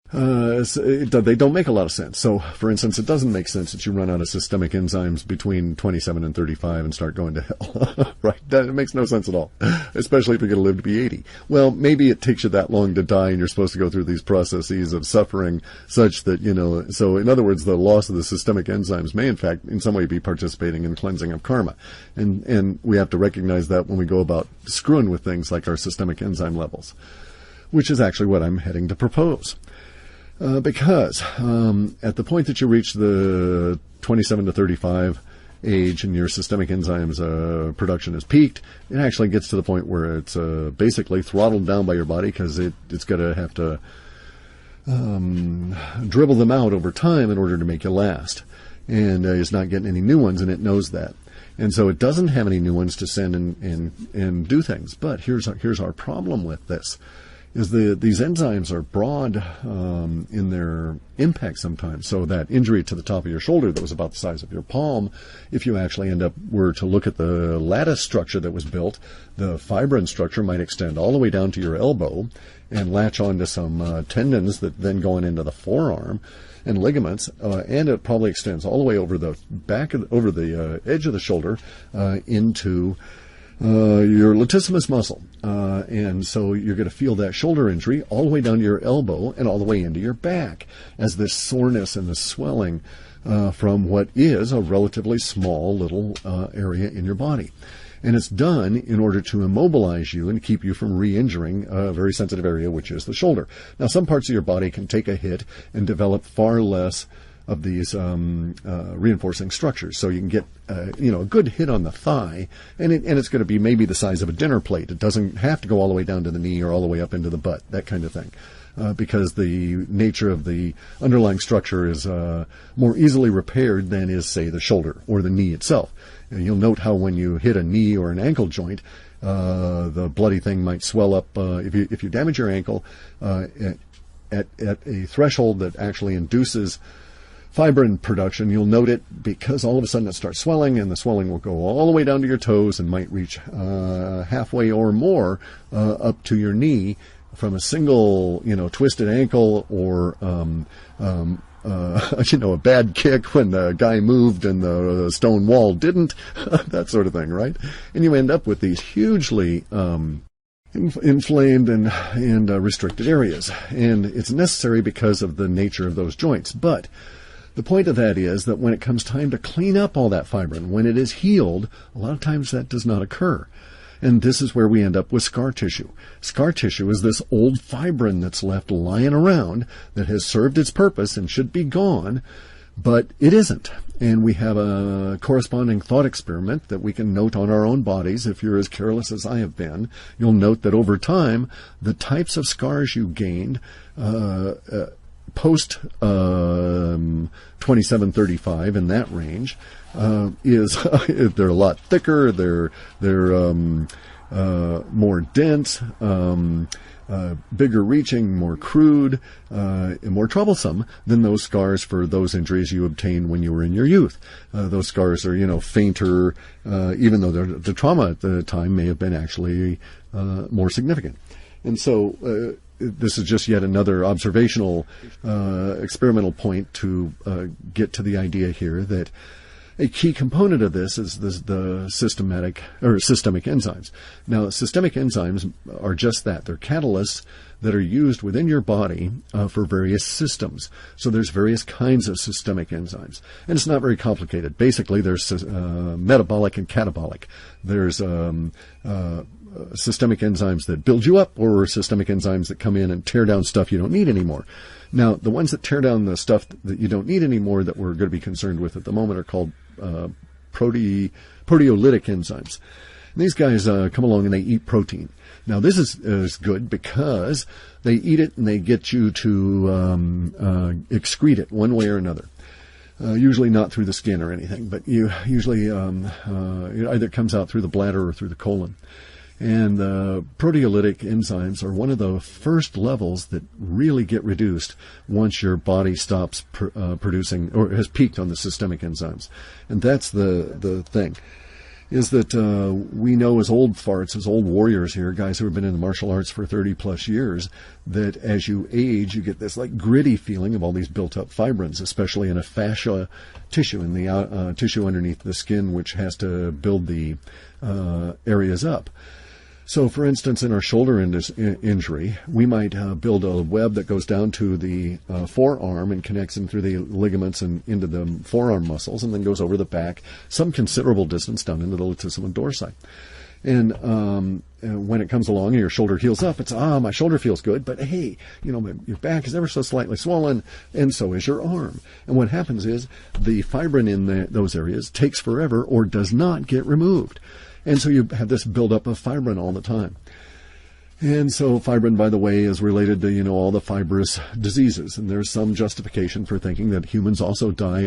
They don't make a lot of sense. So, for instance, it doesn't make sense that you run out of systemic enzymes between 27 and 35 and start going to hell. Right? It makes no sense at all, especially if you're going to live to be 80. Well, maybe it takes you that long to die, and you're supposed to go through these processes of suffering such that, you know, so in other words, the loss of the systemic enzymes may, in fact, in some way be participating in cleansing of karma. And we have to recognize that when we go about screwing with things like our systemic enzyme levels, which is actually what I'm heading to propose. Because at the point that you reach the 27 to 35 age and your systemic enzymes production is peaked, it actually gets to the point where it's basically throttled down by your body, because it's going to have to dribble them out over time in order to make you last. And it's not getting any new ones, and it knows that. And so it doesn't have any new ones to send and do things. But here's our problem with this. Is these enzymes are broad in their impact sometimes. So that injury to the top of your shoulder that was about the size of your palm, if you actually were to look at the lattice structure that was built, the fibrin structure might extend all the way down to your elbow and latch onto some tendons that then go on into the forearm and ligaments, and it probably extends all the way over the back over the edge of the shoulder into your latissimus muscle. And so you're going to feel that shoulder injury all the way down to your elbow and all the way into your back as this soreness and this swelling from what is a relatively small little area in your body. And it's done in order to immobilize you and keep you from re-injuring a very sensitive area, which is the shoulder. Now, some parts of your body can take a hit and develop far less of these reinforcing structures. So you can get a good hit on the thigh, and it's going to be maybe the size of a dinner plate. It doesn't have to go all the way down to the knee or all the way up into the butt, that kind of thing. Because the nature of the underlying structure is more easily repaired than is, say, the shoulder or the knee itself. And you'll note how when you hit a knee or an ankle joint, the bloody thing might swell up. If you damage your ankle at a threshold that actually induces fibrin production, you'll note it because all of a sudden it starts swelling, and the swelling will go all the way down to your toes and might reach halfway or more up to your knee from a single, twisted ankle or a bad kick when the guy moved and the stone wall didn't, that sort of thing, right? And you end up with these hugely inflamed and restricted areas. And it's necessary because of the nature of those joints. But the point of that is that when it comes time to clean up all that fibrin, when it is healed, a lot of times that does not occur. And this is where we end up with scar tissue. Scar tissue is this old fibrin that's left lying around that has served its purpose and should be gone, but it isn't. And we have a corresponding thought experiment that we can note on our own bodies. If you're as careless as I have been, you'll note that over time, the types of scars you gained post 2735 in that range is they're a lot thicker, they're more dense, bigger reaching, more crude, and more troublesome than those scars for those injuries you obtained when you were in your youth. Those scars are, fainter, even though the trauma at the time may have been actually more significant. And so this is just yet another observational, experimental point to get to the idea here that a key component of this is the systemic enzymes. Now, systemic enzymes are just that. They're catalysts that are used within your body for various systems. So there's various kinds of systemic enzymes. And it's not very complicated. Basically, there's metabolic and catabolic. There's systemic enzymes that build you up, or systemic enzymes that come in and tear down stuff you don't need anymore. Now, the ones that tear down the stuff that you don't need anymore that we're going to be concerned with at the moment are called proteolytic enzymes. And these guys come along and they eat protein. Now, this is good because they eat it and they get you to excrete it one way or another. Usually not through the skin or anything, but it either comes out through the bladder or through the colon. And proteolytic enzymes are one of the first levels that really get reduced once your body stops producing or has peaked on the systemic enzymes. And that's the thing, is that we know as old farts, as old warriors here, guys who have been in the martial arts for 30 plus years, that as you age, you get this like gritty feeling of all these built up fibrins, especially in a fascia tissue, in the tissue underneath the skin, which has to build the areas up. So, for instance, in our shoulder injury, we might build a web that goes down to the forearm and connects in through the ligaments and into the forearm muscles, and then goes over the back some considerable distance down into the latissimus dorsi. And when it comes along and your shoulder heals up, it's, my shoulder feels good, but hey, your back is ever so slightly swollen, and so is your arm. And what happens is the fibrin in those areas takes forever or does not get removed. And so you have this buildup of fibrin all the time. And so fibrin, by the way, is related to, all the fibrous diseases. And there's some justification for thinking that humans also die.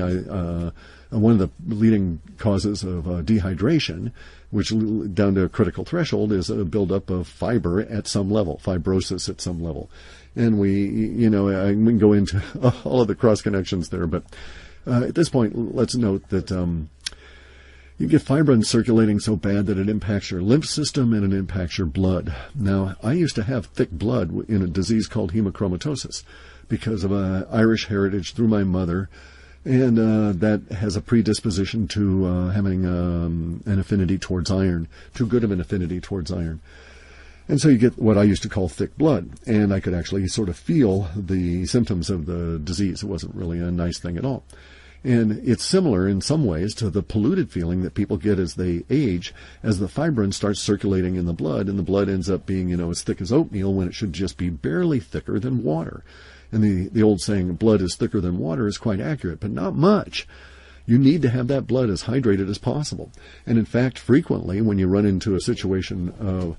One of the leading causes of dehydration, which down to a critical threshold, is a buildup of fiber at some level, fibrosis at some level. And we can go into all of the cross connections there. But at this point, let's note that you get fibrin circulating so bad that it impacts your lymph system and it impacts your blood. Now, I used to have thick blood in a disease called hemochromatosis because of Irish heritage through my mother, and that has a predisposition to having an affinity towards iron, too good of an affinity towards iron. And so you get what I used to call thick blood, and I could actually sort of feel the symptoms of the disease. It wasn't really a nice thing at all. And it's similar in some ways to the polluted feeling that people get as they age, as the fibrin starts circulating in the blood, and the blood ends up being, as thick as oatmeal when it should just be barely thicker than water. And the old saying, blood is thicker than water, is quite accurate, but not much. You need to have that blood as hydrated as possible. And in fact, frequently, when you run into a situation of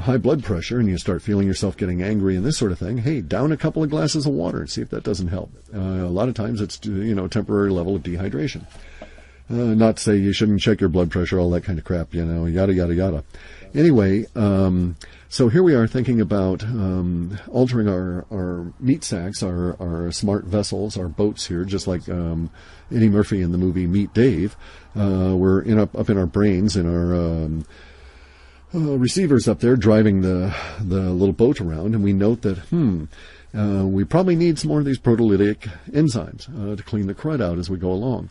high blood pressure and you start feeling yourself getting angry and this sort of thing, hey, down a couple of glasses of water and see if that doesn't help. A lot of times it's, a temporary level of dehydration. Not to say you shouldn't check your blood pressure, all that kind of crap, yada, yada, yada. Anyway, so here we are thinking about altering our meat sacks, our smart vessels, our boats here, just like Eddie Murphy in the movie Meet Dave. We're up in our brains, in our receivers up there driving the little boat around, and we note that, we probably need some more of these proteolytic enzymes to clean the crud out as we go along.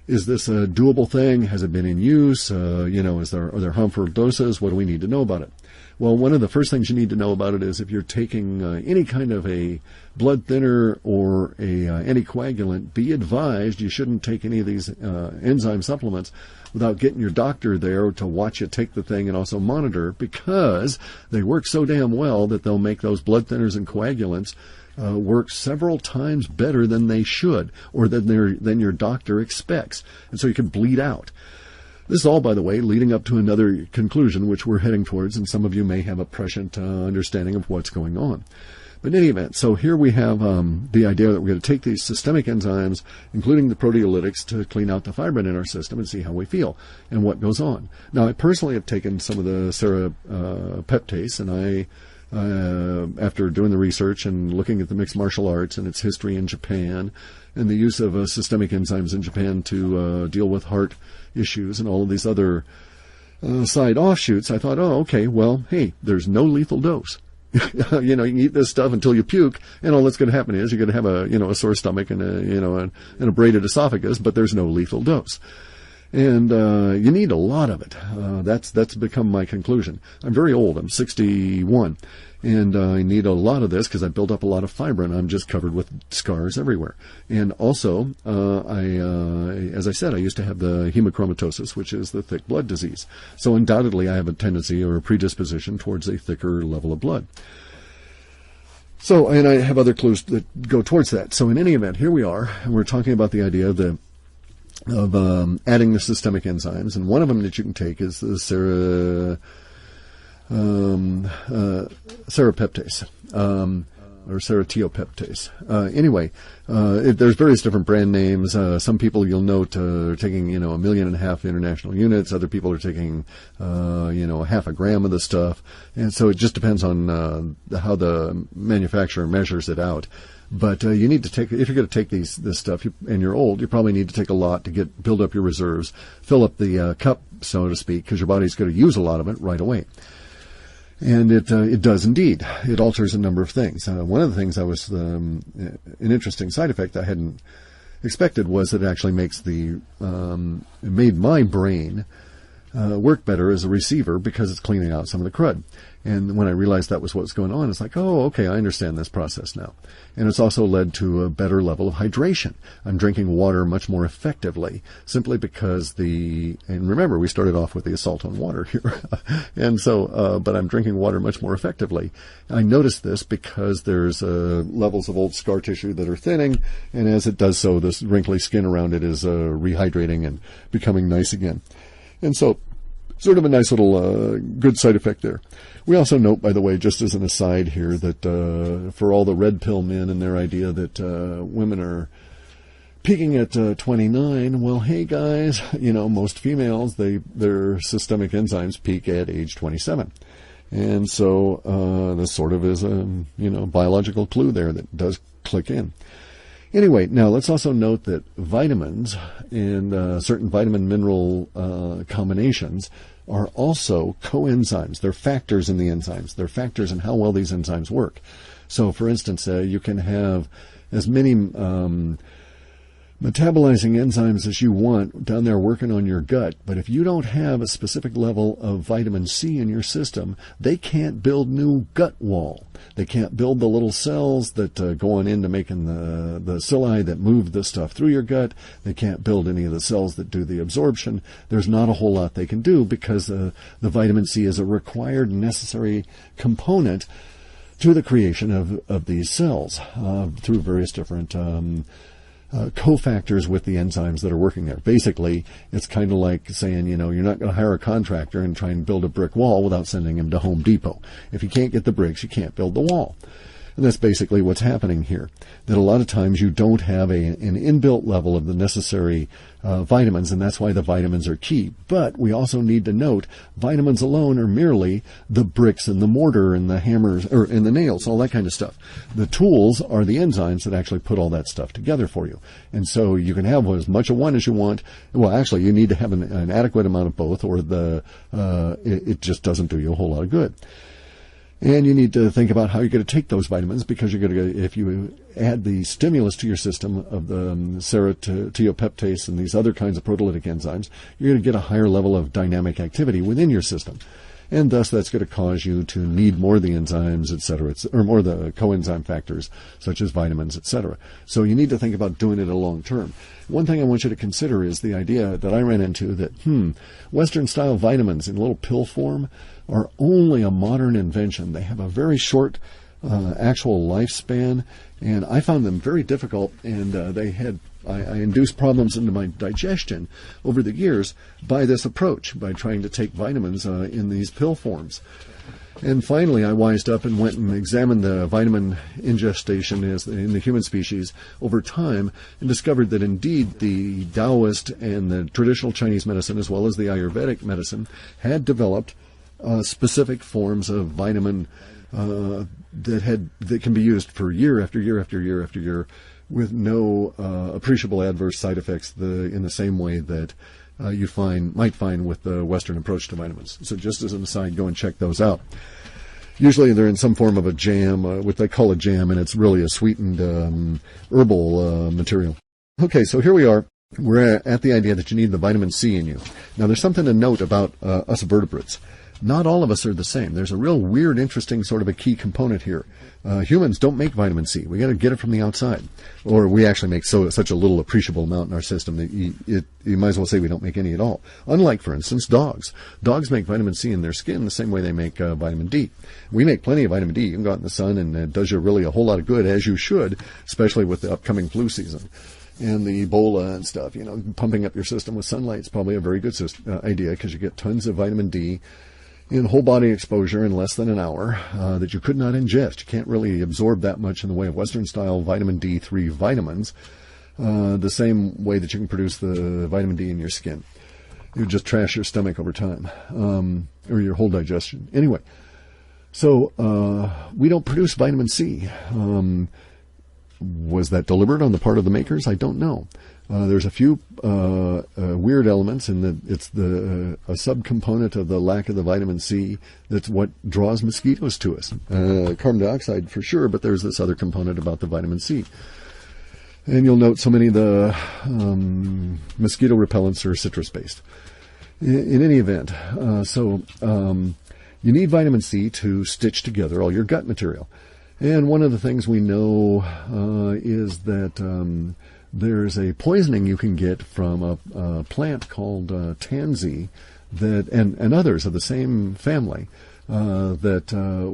Is this a doable thing? Has it been in use? Are there harmful doses? What do we need to know about it? Well, one of the first things you need to know about it is if you're taking any kind of a blood thinner or a anticoagulant, be advised you shouldn't take any of these enzyme supplements without getting your doctor there to watch you take the thing and also monitor, because they work so damn well that they'll make those blood thinners and coagulants work several times better than they should, or than your doctor expects, and so you can bleed out. This is all, by the way, leading up to another conclusion, which we're heading towards, and some of you may have a prescient understanding of what's going on. But in any event, so here we have the idea that we're going to take these systemic enzymes, including the proteolytics, to clean out the fibrin in our system and see how we feel and what goes on. Now, I personally have taken some of the serapeptase, and after doing the research and looking at the mixed martial arts and its history in Japan, and the use of systemic enzymes in Japan to deal with heart issues and all of these other side offshoots, I thought, okay, well, hey, there's no lethal dose. You can eat this stuff until you puke, and all that's going to happen is you're going to have a sore stomach and an abraded esophagus, but there's no lethal dose. And you need a lot of it. That's become my conclusion. I'm very old. I'm 61. And I need a lot of this because I built up a lot of fibrin. I'm just covered with scars everywhere. And also, as I said, I used to have the hemochromatosis, which is the thick blood disease. So undoubtedly, I have a tendency or a predisposition towards a thicker level of blood. So, and I have other clues that go towards that. So in any event, here we are, and we're talking about the idea of adding the systemic enzymes, and one of them that you can take is the serapeptase, or seratiopeptase. Anyway, there's various different brand names. Some people you'll note are taking 1.5 million international units. Other people are taking half a gram of the stuff, and so it just depends on how the manufacturer measures it out. But you need to take, if you're going to take this stuff, and you're old, you probably need to take a lot to build up your reserves, fill up the cup, so to speak, because your body's going to use a lot of it right away. And it does indeed. It alters a number of things. One of the things an interesting side effect I hadn't expected was that it actually it made my brain work better as a receiver because it's cleaning out some of the crud. And when I realized that was what was going on, it's like, oh, okay, I understand this process now. And it's also led to a better level of hydration. I'm drinking water much more effectively, simply because and remember, we started off with the assault on water here. And so, but I'm drinking water much more effectively. I noticed this because there's levels of old scar tissue that are thinning, and as it does so, this wrinkly skin around it is rehydrating and becoming nice again. And so, sort of a nice little good side effect there. We also note, by the way, just as an aside here, that for all the red pill men and their idea that women are peaking at 29, well, hey guys, most females, their systemic enzymes peak at age 27. And so this sort of is a biological clue there that does click in. Anyway, now let's also note that vitamins and certain vitamin-mineral combinations are also coenzymes. They're factors in the enzymes. They're factors in how well these enzymes work. So, for instance, you can have as many metabolizing enzymes as you want down there working on your gut. But if you don't have a specific level of vitamin C in your system, they can't build new gut wall. They can't build the little cells that go on into making the cilia that move the stuff through your gut. They can't build any of the cells that do the absorption. There's not a whole lot they can do because the vitamin C is a required, necessary component to the creation of these cells through various different cofactors with the enzymes that are working there. Basically, it's kind of like saying, you're not going to hire a contractor and try and build a brick wall without sending him to Home Depot. If you can't get the bricks, you can't build the wall. And that's basically what's happening here. That a lot of times you don't have an inbuilt level of the necessary vitamins, and that's why the vitamins are key. But we also need to note vitamins alone are merely the bricks and the mortar and the hammers, and the nails, all that kind of stuff. The tools are the enzymes that actually put all that stuff together for you. And so you can have as much of one as you want. Well, actually, you need to have an adequate amount of both, or it just doesn't do you a whole lot of good. And you need to think about how you're going to take those vitamins, because you're going to, if you add the stimulus to your system of the serotiopeptase and these other kinds of proteolytic enzymes, you're going to get a higher level of dynamic activity within your system. And thus that's going to cause you to need more of the enzymes, etc., or more of the coenzyme factors, such as vitamins, etc. So you need to think about doing it a long term. One thing I want you to consider is the idea that I ran into that, Western-style vitamins in little pill form are only a modern invention. They have a very short actual lifespan, and I found them very difficult, and I induced problems into my digestion over the years by this approach, by trying to take vitamins in these pill forms. And finally, I wised up and went and examined the vitamin ingestion in the human species over time, and discovered that indeed the Taoist and the traditional Chinese medicine, as well as the Ayurvedic medicine, had developed specific forms of vitamin that can be used for year after year after year after year, with no appreciable adverse side effects in the same way that you might find with the Western approach to vitamins. So just as an aside, go and check those out. Usually they're in some form of a jam, what they call a jam, and it's really a sweetened herbal material. Okay, so here we are. We're at the idea that you need the vitamin C in you. Now, there's something to note about us vertebrates. Not all of us are the same. There's a real weird, interesting sort of a key component here. Humans don't make vitamin C. We got to get it from the outside, or we actually make such a little appreciable amount in our system that you might as well say we don't make any at all. Unlike, for instance, dogs. Dogs make vitamin C in their skin the same way they make vitamin D. We make plenty of vitamin D. You can go out in the sun, and it does you really a whole lot of good, as you should, especially with the upcoming flu season and the Ebola and stuff. Pumping up your system with sunlight is probably a very good idea, because you get tons of vitamin D in whole body exposure in less than an hour that you could not ingest. You can't really absorb that much in the way of Western style vitamin D3 vitamins the same way that you can produce the vitamin D in your skin. You just trash your stomach over time, or your whole digestion. Anyway, so we don't produce vitamin C. Was that deliberate on the part of the makers? I don't know. There's a few weird elements in that it's a subcomponent of the lack of the vitamin C that's what draws mosquitoes to us. Carbon dioxide for sure, but there's this other component about the vitamin C. And you'll note so many of the mosquito repellents are citrus-based. In any event, you need vitamin C to stitch together all your gut material. And one of the things we know is that there's a poisoning you can get from a plant called tansy, and others of the same family that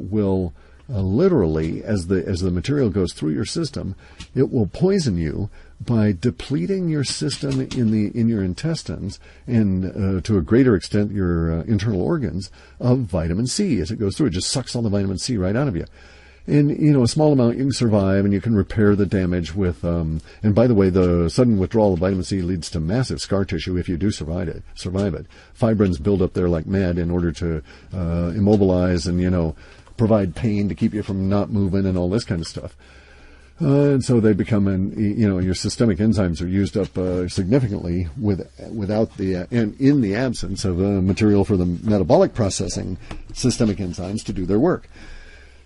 will literally, as the material goes through your system, it will poison you by depleting your system in your intestines, and to a greater extent your internal organs, of vitamin C as it goes through. It just sucks all the vitamin C right out of you. And, a small amount you can survive, and you can repair the damage with, and by the way, the sudden withdrawal of vitamin C leads to massive scar tissue if you do survive it. Fibrins build up there like mad in order to immobilize and, provide pain to keep you from not moving and all this kind of stuff. And so they become, your systemic enzymes are used up significantly and in the absence of material for the metabolic processing systemic enzymes to do their work.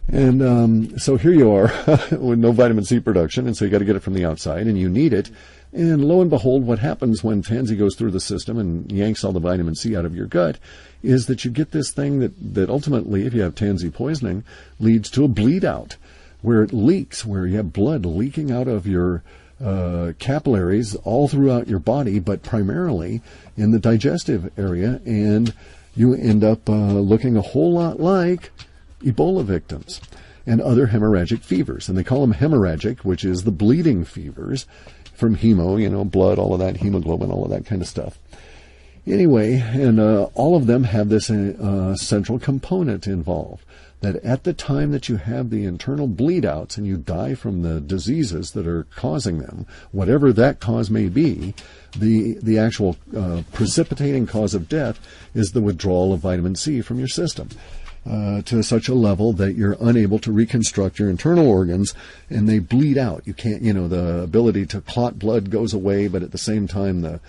And so here you are with no vitamin C production, and so you got to get it from the outside, and you need it. And lo and behold, what happens when Tansy goes through the system and yanks all the vitamin C out of your gut is that you get this thing that ultimately, if you have Tansy poisoning, leads to a bleed out, where it leaks, where you have blood leaking out of your capillaries all throughout your body, but primarily in the digestive area, and you end up looking a whole lot like Ebola victims and other hemorrhagic fevers. And they call them hemorrhagic, which is the bleeding fevers from hemo, blood, all of that, hemoglobin, all of that kind of stuff. Anyway, and all of them have this central component involved, that at the time that you have the internal bleed outs and you die from the diseases that are causing them, whatever that cause may be, the actual precipitating cause of death is the withdrawal of vitamin C from your system. To such a level that you're unable to reconstruct your internal organs, and they bleed out. You can't, the ability to clot blood goes away, but at the same time the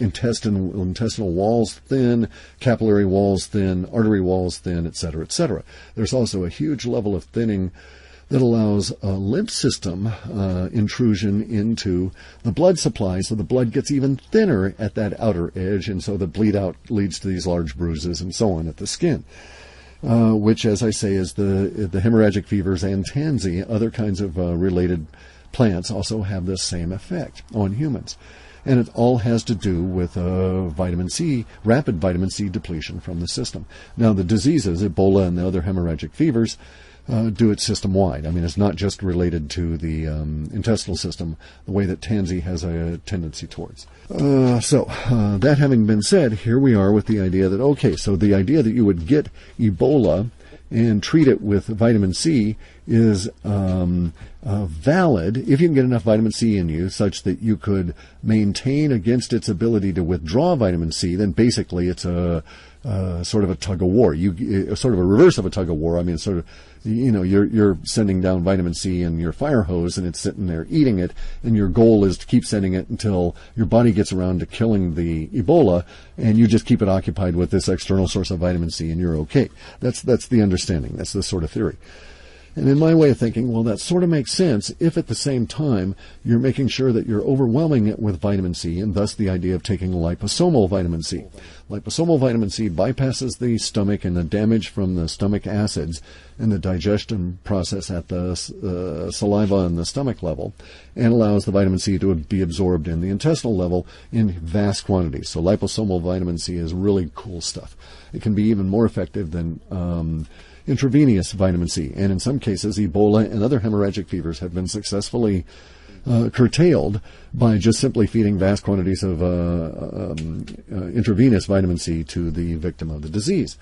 intestinal walls thin, capillary walls thin, artery walls thin, etc., etc. There's also a huge level of thinning that allows a lymph system intrusion into the blood supply, so the blood gets even thinner at that outer edge, and so the bleed out leads to these large bruises and so on at the skin. Which, as I say, is the hemorrhagic fevers and Tansy. Other kinds of related plants also have the same effect on humans. And it all has to do with vitamin C, rapid vitamin C depletion from the system. Now, the diseases, Ebola and the other hemorrhagic fevers, do it system-wide. I mean, it's not just related to the intestinal system, the way that Tansy has a tendency towards. That having been said, here we are with the idea that, okay, so the idea that you would get Ebola and treat it with vitamin C is valid if you can get enough vitamin C in you such that you could maintain against its ability to withdraw vitamin C. Then basically it's a sort of a tug of war. Sort of a reverse of a tug of war. I mean, sort of, you're sending down vitamin C in your fire hose and it's sitting there eating it, and your goal is to keep sending it until your body gets around to killing the Ebola, and you just keep it occupied with this external source of vitamin C and you're okay. That's the understanding. That's the sort of theory. And in my way of thinking, well, that sort of makes sense if at the same time you're making sure that you're overwhelming it with vitamin C, and thus the idea of taking liposomal vitamin C. Liposomal vitamin C bypasses the stomach and the damage from the stomach acids and the digestion process at the saliva and the stomach level, and allows the vitamin C to be absorbed in the intestinal level in vast quantities. So liposomal vitamin C is really cool stuff. It can be even more effective than intravenous vitamin C, and in some cases Ebola and other hemorrhagic fevers have been successfully curtailed by just simply feeding vast quantities of intravenous vitamin C to the victim of the disease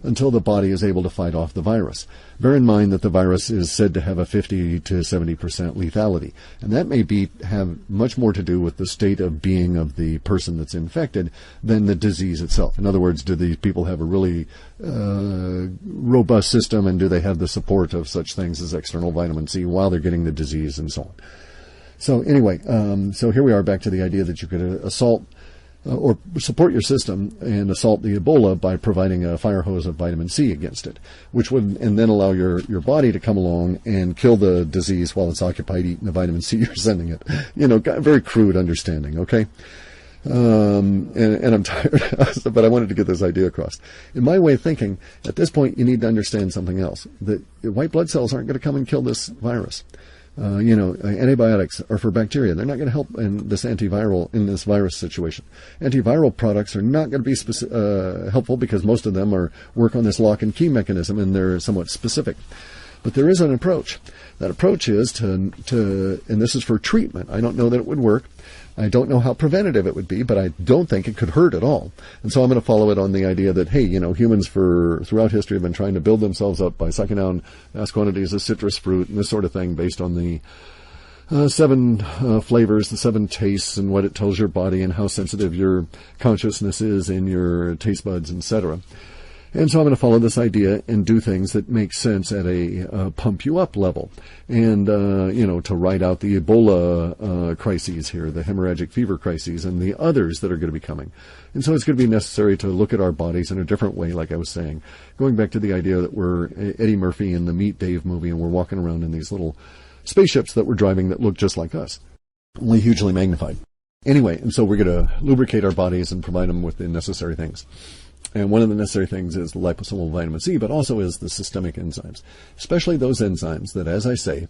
until the body is able to fight off the virus. Bear in mind that the virus is said to have a 50 to 70% lethality, and that may have much more to do with the state of being of the person that's infected than the disease itself. In other words, do these people have a really robust system, and do they have the support of such things as external vitamin C while they're getting the disease and so on? So anyway, so here we are back to the idea that you could assault or support your system and assault the Ebola by providing a fire hose of vitamin C against it, which would and then allow your body to come along and kill the disease while it's occupied eating the vitamin C you're sending it. Very crude understanding, okay? And I'm tired, but I wanted to get this idea across. In my way of thinking, at this point, you need to understand something else, that white blood cells aren't going to come and kill this virus. Antibiotics are for bacteria. They're not going to help in this virus situation. Antiviral products are not going to be helpful because most of them work on this lock and key mechanism, and they're somewhat specific. But there is an approach. That approach is to and this is for treatment. I don't know that it would work. I don't know how preventative it would be, but I don't think it could hurt at all. And so I'm going to follow it on the idea that, hey, humans throughout history have been trying to build themselves up by sucking down vast quantities of citrus fruit and this sort of thing based on the 7 flavors, the 7 tastes, and what it tells your body and how sensitive your consciousness is in your taste buds, etc. And so I'm going to follow this idea and do things that make sense at a pump you up level. And, to ride out the Ebola crises here, the hemorrhagic fever crises, and the others that are going to be coming. And so it's going to be necessary to look at our bodies in a different way, like I was saying. Going back to the idea that we're Eddie Murphy in the Meet Dave movie, and we're walking around in these little spaceships that we're driving that look just like us, only hugely magnified. Anyway, and so we're going to lubricate our bodies and provide them with the necessary things. And one of the necessary things is the liposomal vitamin C, but also is the systemic enzymes, especially those enzymes that, as I say,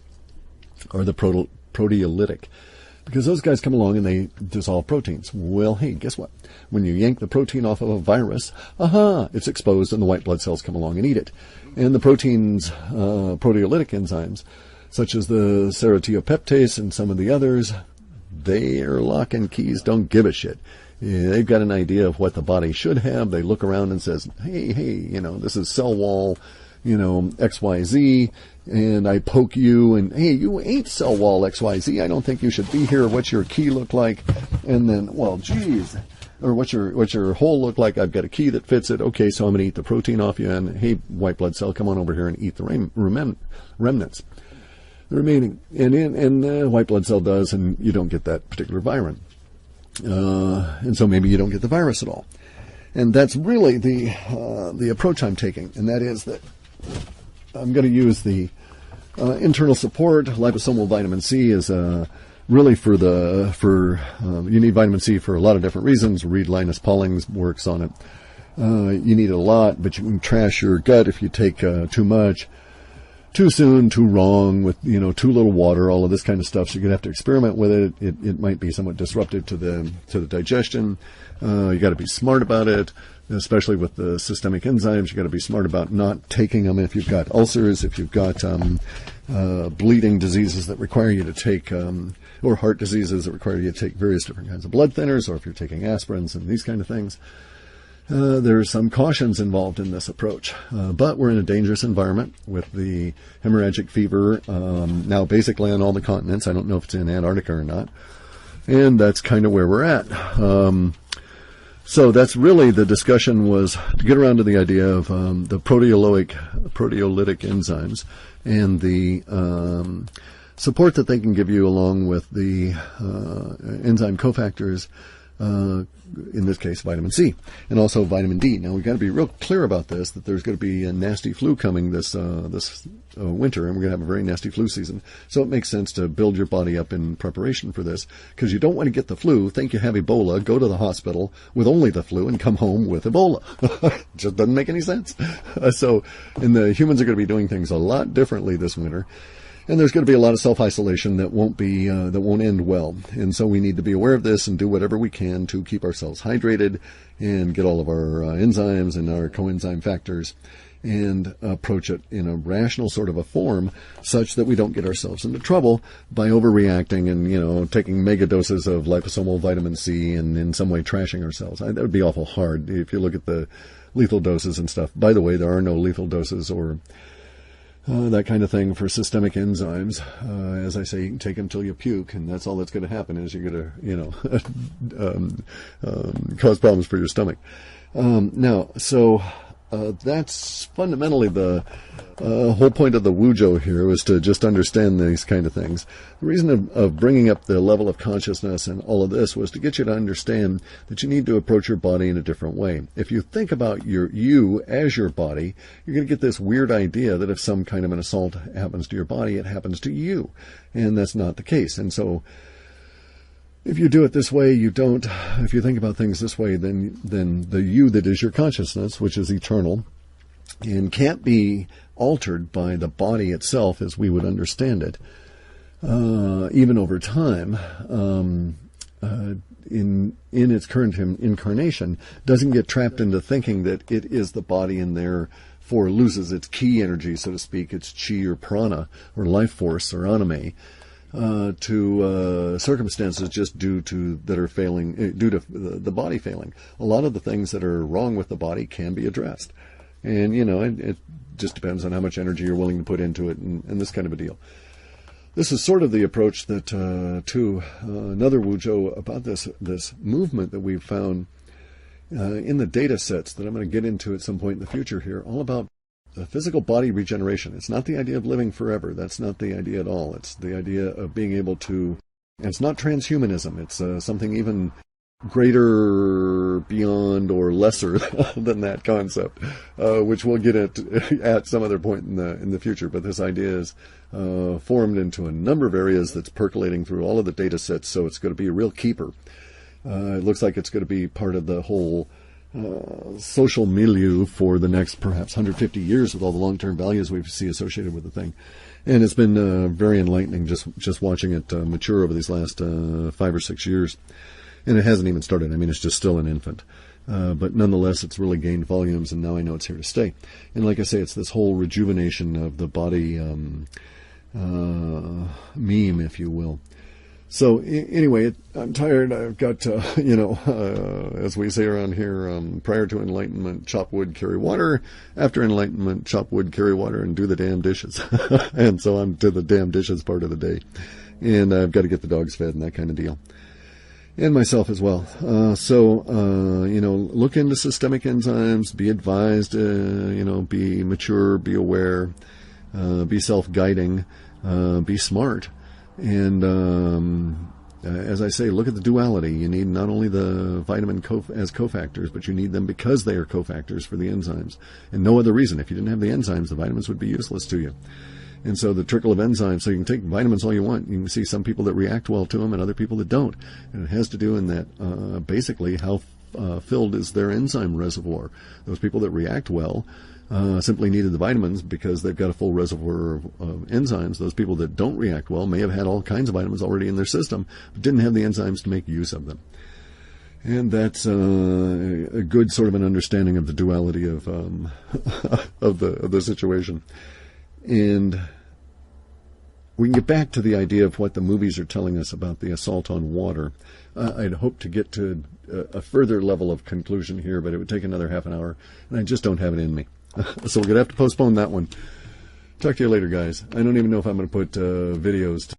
are the proteolytic, because those guys come along and they dissolve proteins. Well, hey, guess what? When you yank the protein off of a virus, it's exposed and the white blood cells come along and eat it. And the proteins, proteolytic enzymes, such as the serotiopeptase and some of the others, they are lock and keys, don't give a shit. They've got an idea of what the body should have. They look around and says, hey, this is cell wall, XYZ, and I poke you, and hey, you ain't cell wall XYZ. I don't think you should be here. What's your key look like? And then, well, geez, or what's your hole look like? I've got a key that fits it. Okay, so I'm going to eat the protein off you, and hey, white blood cell, come on over here and eat the remnants. The remaining, and white blood cell does, and you don't get that particular virus. And so maybe you don't get the virus at all. And that's really the approach I'm taking, and that is that I'm going to use the internal support. Liposomal vitamin C is really you need vitamin C for a lot of different reasons. Read Linus Pauling's works on it. You need it a lot, but you can trash your gut if you take too much, too soon, too wrong, with too little water, all of this kind of stuff. So you're gonna have to experiment with it. It might be somewhat disruptive to the digestion. You got to be smart about it, especially with the systemic enzymes. You got to be smart about not taking them if you've got ulcers, if you've got bleeding diseases that require you to take, or heart diseases that require you to take various different kinds of blood thinners, or if you're taking aspirins and these kind of things. There's some cautions involved in this approach, but we're in a dangerous environment with the hemorrhagic fever now basically on all the continents. I don't know if it's in Antarctica or not, and that's kind of where we're at. So that's really the discussion, was to get around to the idea of the proteolytic enzymes and the support that they can give you, along with the enzyme cofactors, in this case vitamin C, and also vitamin D. Now we've got to be real clear about this, that there's going to be a nasty flu coming this winter, and we're going to have a very nasty flu season. So it makes sense to build your body up in preparation for this, because you don't want to get the flu, think you have Ebola, go to the hospital with only the flu, and come home with Ebola. Just doesn't make any sense. And the humans are going to be doing things a lot differently this winter. And there's going to be a lot of self-isolation that won't end well. And so we need to be aware of this and do whatever we can to keep ourselves hydrated and get all of our enzymes and our coenzyme factors, and approach it in a rational sort of a form, such that we don't get ourselves into trouble by overreacting and, taking mega doses of liposomal vitamin C and in some way trashing ourselves. That would be awful hard if you look at the lethal doses and stuff. By the way, there are no lethal doses or that kind of thing for systemic enzymes. As I say, you can take them till you puke, and that's all that's going to happen, is you're going to, cause problems for your stomach. That's fundamentally the whole point of the Wujo here, was to just understand these kind of things. The reason of bringing up the level of consciousness and all of this was to get you to understand that you need to approach your body in a different way. If you think about you as your body, you're going to get this weird idea that if some kind of an assault happens to your body, it happens to you. And that's not the case. And so if you do it this way, if you think about things this way, then the you that is your consciousness, which is eternal and can't be altered by the body itself as we would understand it, even over time, in its current incarnation, doesn't get trapped into thinking that it is the body and therefore loses its ki energy, so to speak, its chi or prana or life force or anime, to circumstances just due to the body failing. A lot of the things that are wrong with the body can be addressed, and it just depends on how much energy you're willing to put into it, and this kind of a deal. This is sort of the approach that to another Wujo about this movement that we've found in the data sets that I'm going to get into at some point in the future here, all about physical body regeneration. It's not the idea of living forever. That's not the idea at all. It's the idea of being able to, and it's not transhumanism. It's something even greater, beyond, or lesser than that concept, which we'll get at some other point in the future. But this idea is formed into a number of areas that's percolating through all of the data sets, so it's going to be a real keeper. It looks like it's going to be part of the whole social milieu for the next perhaps 150 years with all the long-term values we see associated with the thing. And it's been very enlightening just watching it mature over these last 5 or 6 years. And it hasn't even started. I mean, it's just still an infant. But nonetheless, it's really gained volumes, and now I know it's here to stay. And like I say, it's this whole rejuvenation of the body meme, if you will. So anyway, I'm tired. I've got, as we say around here, prior to enlightenment, chop wood, carry water. After enlightenment, chop wood, carry water, and do the damn dishes. And so I'm to the damn dishes part of the day. And I've got to get the dogs fed and that kind of deal. And myself as well. Look into systemic enzymes, be advised, be mature, be aware, be self-guiding, be smart. And as I say, look at the duality. You need not only the vitamin as cofactors, but you need them because they are cofactors for the enzymes. And no other reason. If you didn't have the enzymes, the vitamins would be useless to you. And so the trickle of enzymes, so you can take vitamins all you want. You can see some people that react well to them and other people that don't. And it has to do in that basically how filled is their enzyme reservoir. Those people that react well simply needed the vitamins because they've got a full reservoir of enzymes. Those people that don't react well may have had all kinds of vitamins already in their system, but didn't have the enzymes to make use of them. And that's a good sort of an understanding of the duality of of the situation. And we can get back to the idea of what the movies are telling us about the assault on water. I'd hope to get to a further level of conclusion here, but it would take another half an hour, and I just don't have it in me. So we're going to have to postpone that one. Talk to you later, guys. I don't even know if I'm going to put videos